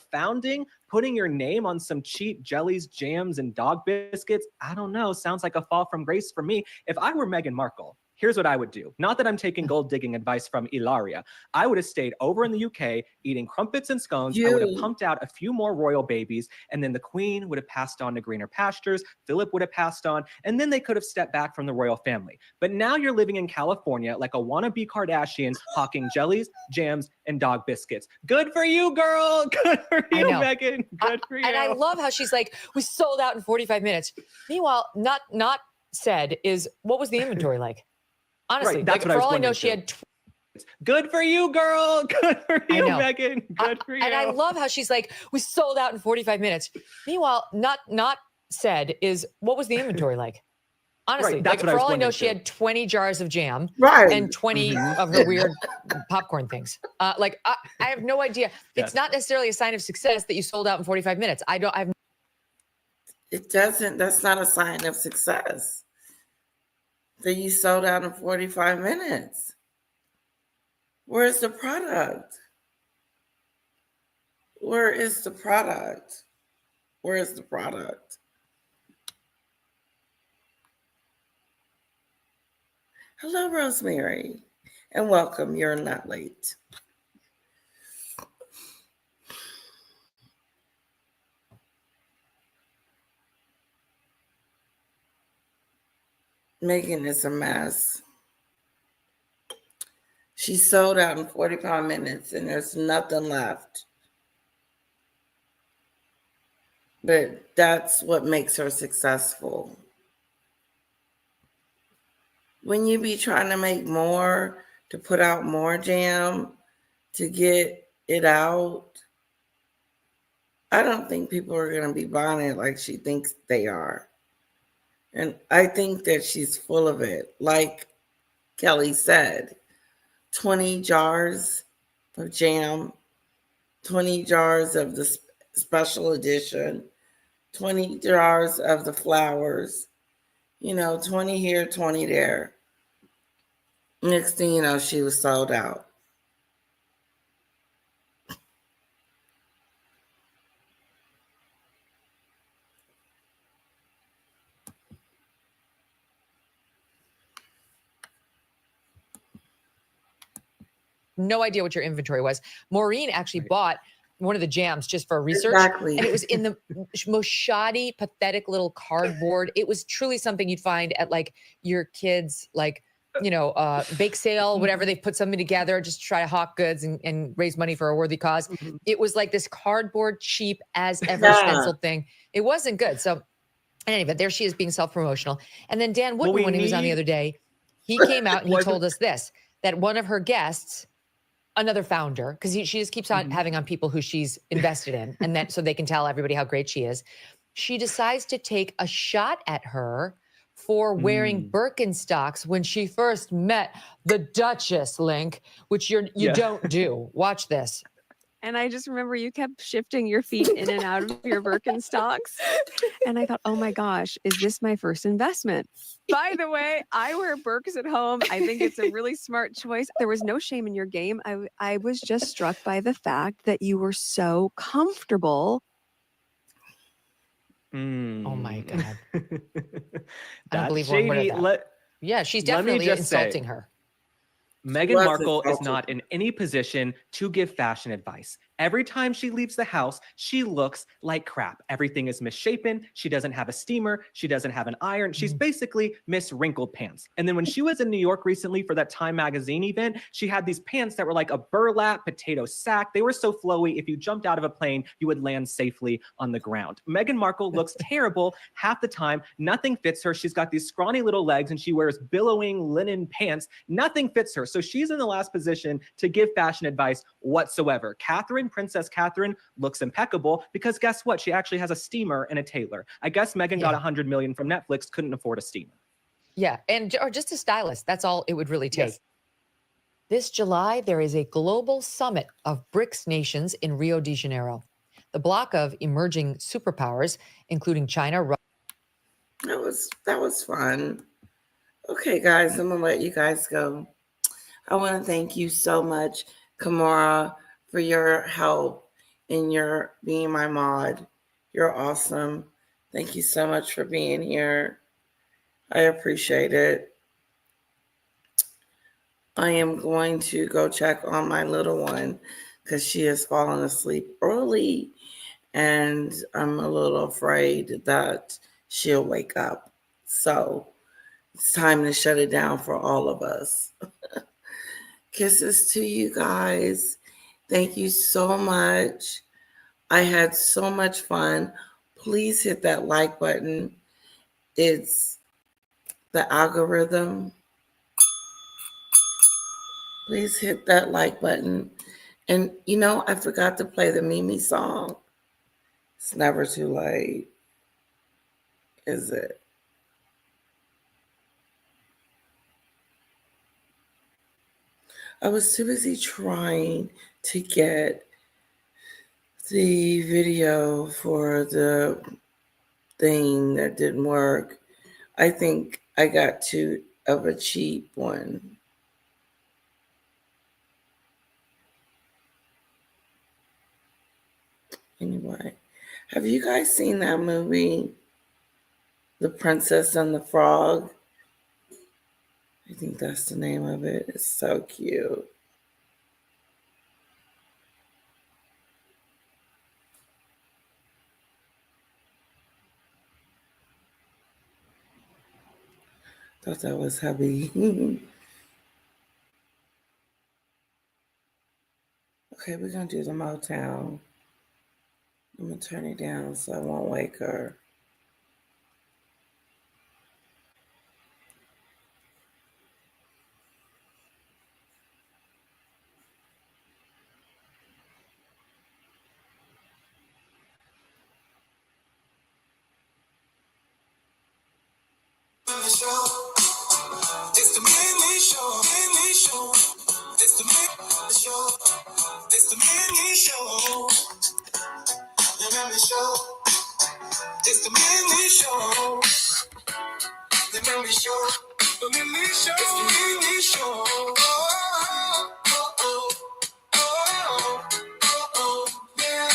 putting your name on some cheap jellies, jams, and dog biscuits, I don't know, sounds like a fall from grace for me. If I were Meghan Markle, here's what I would do. Not that I'm taking gold digging advice from Ilaria. I would have stayed over in the UK eating crumpets and scones. I would have pumped out a few more royal babies, and then the Queen would have passed on to greener pastures. Philip would have passed on, and then they could have stepped back from the royal family. But now you're living in California like a wannabe Kardashian, hawking jellies, jams, and dog biscuits. Good for you, girl. Good for you, Meghan. Good for you. And I love how she's like, we sold out in 45 minutes. Meanwhile, not said is, what was the inventory like? Honestly, Right, that's like, what I for was all I know, wondering she too. had. Good for you, girl. Good for you, Meghan. Good for you. And I love how she's like, we sold out in 45 minutes. Meanwhile, not said is, what was the inventory like? Honestly, Right, that's like, what I for was all I know, wondering she too. had 20 jars of jam Right. and 20 of her weird popcorn things. I have no idea. Yes. It's not necessarily a sign of success that you sold out in 45 minutes. It doesn't, that's not a sign of success. That you sold out in 45 minutes. Where's the product? Where is the product? Where is the product? Hello, Rosemary, and welcome. You're not late. Meghan is a mess. She sold out in 45 minutes and there's nothing left. But that's what makes her successful. When you be trying to make more, to put out more jam, to get it out, I don't think people are going to be buying it like she thinks they are. And I think that she's full of it. Like Kelly said, 20 jars of jam, 20 jars of the special edition, 20 jars of the flowers, 20 here, 20 there. Next thing you know, she was sold out. no idea what your inventory was. Maureen actually bought one of the jams just for research. Exactly. And it was in the most shoddy, pathetic little cardboard. It was truly something you'd find at like your kids' bake sale, whatever. They put something together, just try to hawk goods and raise money for a worthy cause. Mm-hmm. It was like this cardboard, cheap as ever stenciled thing. It wasn't good. So anyway, there she is being self-promotional. And then Dan Woodman, when he was on the other day, he came out and he told us this, that one of her guests, another founder, because she just keeps on having on people who she's invested in, and then so they can tell everybody how great she is. She decides to take a shot at her for wearing Birkenstocks when she first met the Duchess, Link, which you don't do. Watch this. And I just remember you kept shifting your feet in and out of your Birkenstocks. And I thought, oh my gosh, is this my first investment? By the way, I wear Birks at home. I think it's a really smart choice. There was no shame in your game. I was just struck by the fact that you were so comfortable. Oh my God. I don't That's believe one word of shady. that. Yeah, she's let me definitely just say, insulting her. Meghan Markle is not in any position to give fashion advice. Every time she leaves the house, she looks like crap. Everything is misshapen. She doesn't have a steamer. She doesn't have an iron. She's basically Miss Wrinkled Pants. And then when she was in New York recently for that Time magazine event, she had these pants that were like a burlap potato sack. They were so flowy, if you jumped out of a plane, you would land safely on the ground. Meghan Markle looks terrible half the time. Nothing fits her. She's got these scrawny little legs and she wears billowing linen pants. Nothing fits her. So she's in the last position to give fashion advice whatsoever. Princess Catherine looks impeccable because guess what? She actually has a steamer and a tailor. I guess Meghan got $100 million from Netflix, couldn't afford a steamer. Yeah, or just a stylist. That's all it would really take. Yes. This July, there is a global summit of BRICS nations in Rio de Janeiro. The bloc of emerging superpowers, including China, Russia. That was fun. Okay, guys, I'm gonna let you guys go. I want to thank you so much, Kamara, for your help and your being my mod. You're awesome. Thank you so much for being here. I appreciate it. I am going to go check on my little one because she has fallen asleep early and I'm a little afraid that she'll wake up. So it's time to shut it down for all of us. Kisses to you guys. Thank you so much. I had so much fun. Please hit that like button. It's the algorithm. Please hit that like button. And you know, I forgot to play the Mimi song. It's never too late, is it? I was too busy trying to get the video for the thing that didn't work. I think I got too of a cheap one. Anyway, have you guys seen that movie, The Princess and the Frog? I think that's the name of it. It's so cute. Thought that was heavy. Okay, we're gonna do the Motown. I'm gonna turn it down so I won't wake her. It's the mini show, mini show. It's the mini show. It's the mini show. The mini show. It's the mini show. The mini show. The mini show. It's the mini show. Oh, oh, oh, oh, oh, oh, yeah.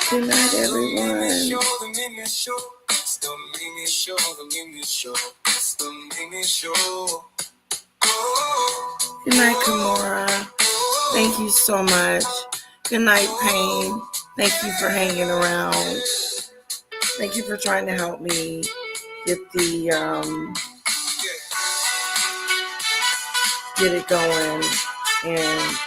Good night, everyone. The mini show. It's the mini show. The mini show. It's the mini show. Good night, Kimora. Thank you so much. Good night, Pain. Thank you for hanging around. Thank you for trying to help me get get it going. And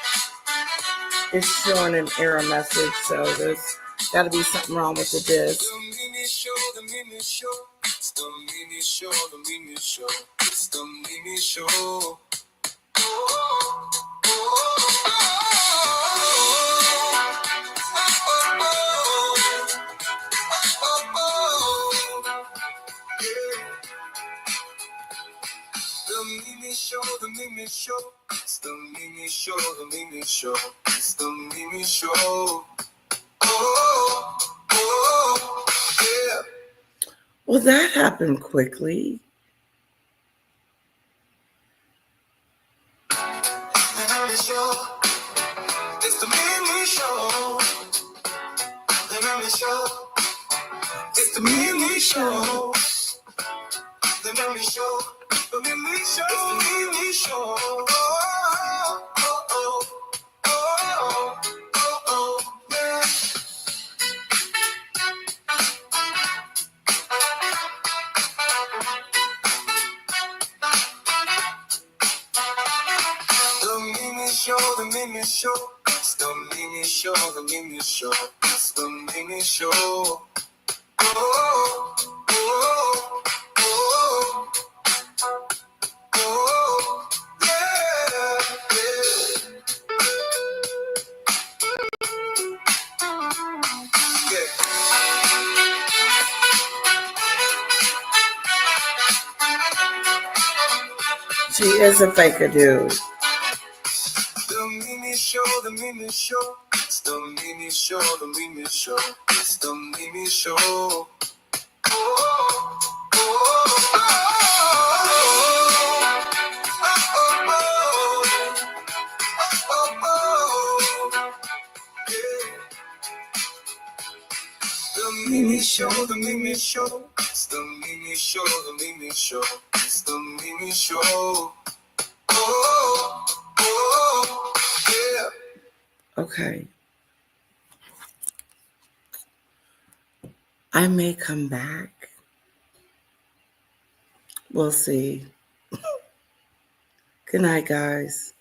it's showing an error message, so there's got to be something wrong with the disc. The mini show, the mini show. It's the mini show, the mini show. It's the mini show. Oh, oh, oh. The Mimi Show, the Mimi Show. It's the Mimi Show, the Mimi Show. It's the Mimi Show. Oh, oh, yeah. Well, that happened quickly. The Mimi Show. It's the Mimi Show. The Mimi Show. It's the Mimi Show. The Mimi Show. The Mimi Show. It's the Mimi Show. Oh, oh, oh, oh, oh, oh, yeah. The Mimi Show, the Mimi Show. It's the Mimi Show, the Mimi Show. It's the Mimi Show. Oh, oh, oh, oh, oh, yeah, She is a faker, dude. The Mimi Show, the Mimi Show. It's the Mimi Show, the Mimi Show. It's the Mimi Show. Oh, oh, oh, the Mimi Show, the Mimi Show. It's the Mimi Show, the Mimi Show. It's the Mimi Show. Oh, oh, yeah. Okay. I may come back. We'll see. Good night, guys.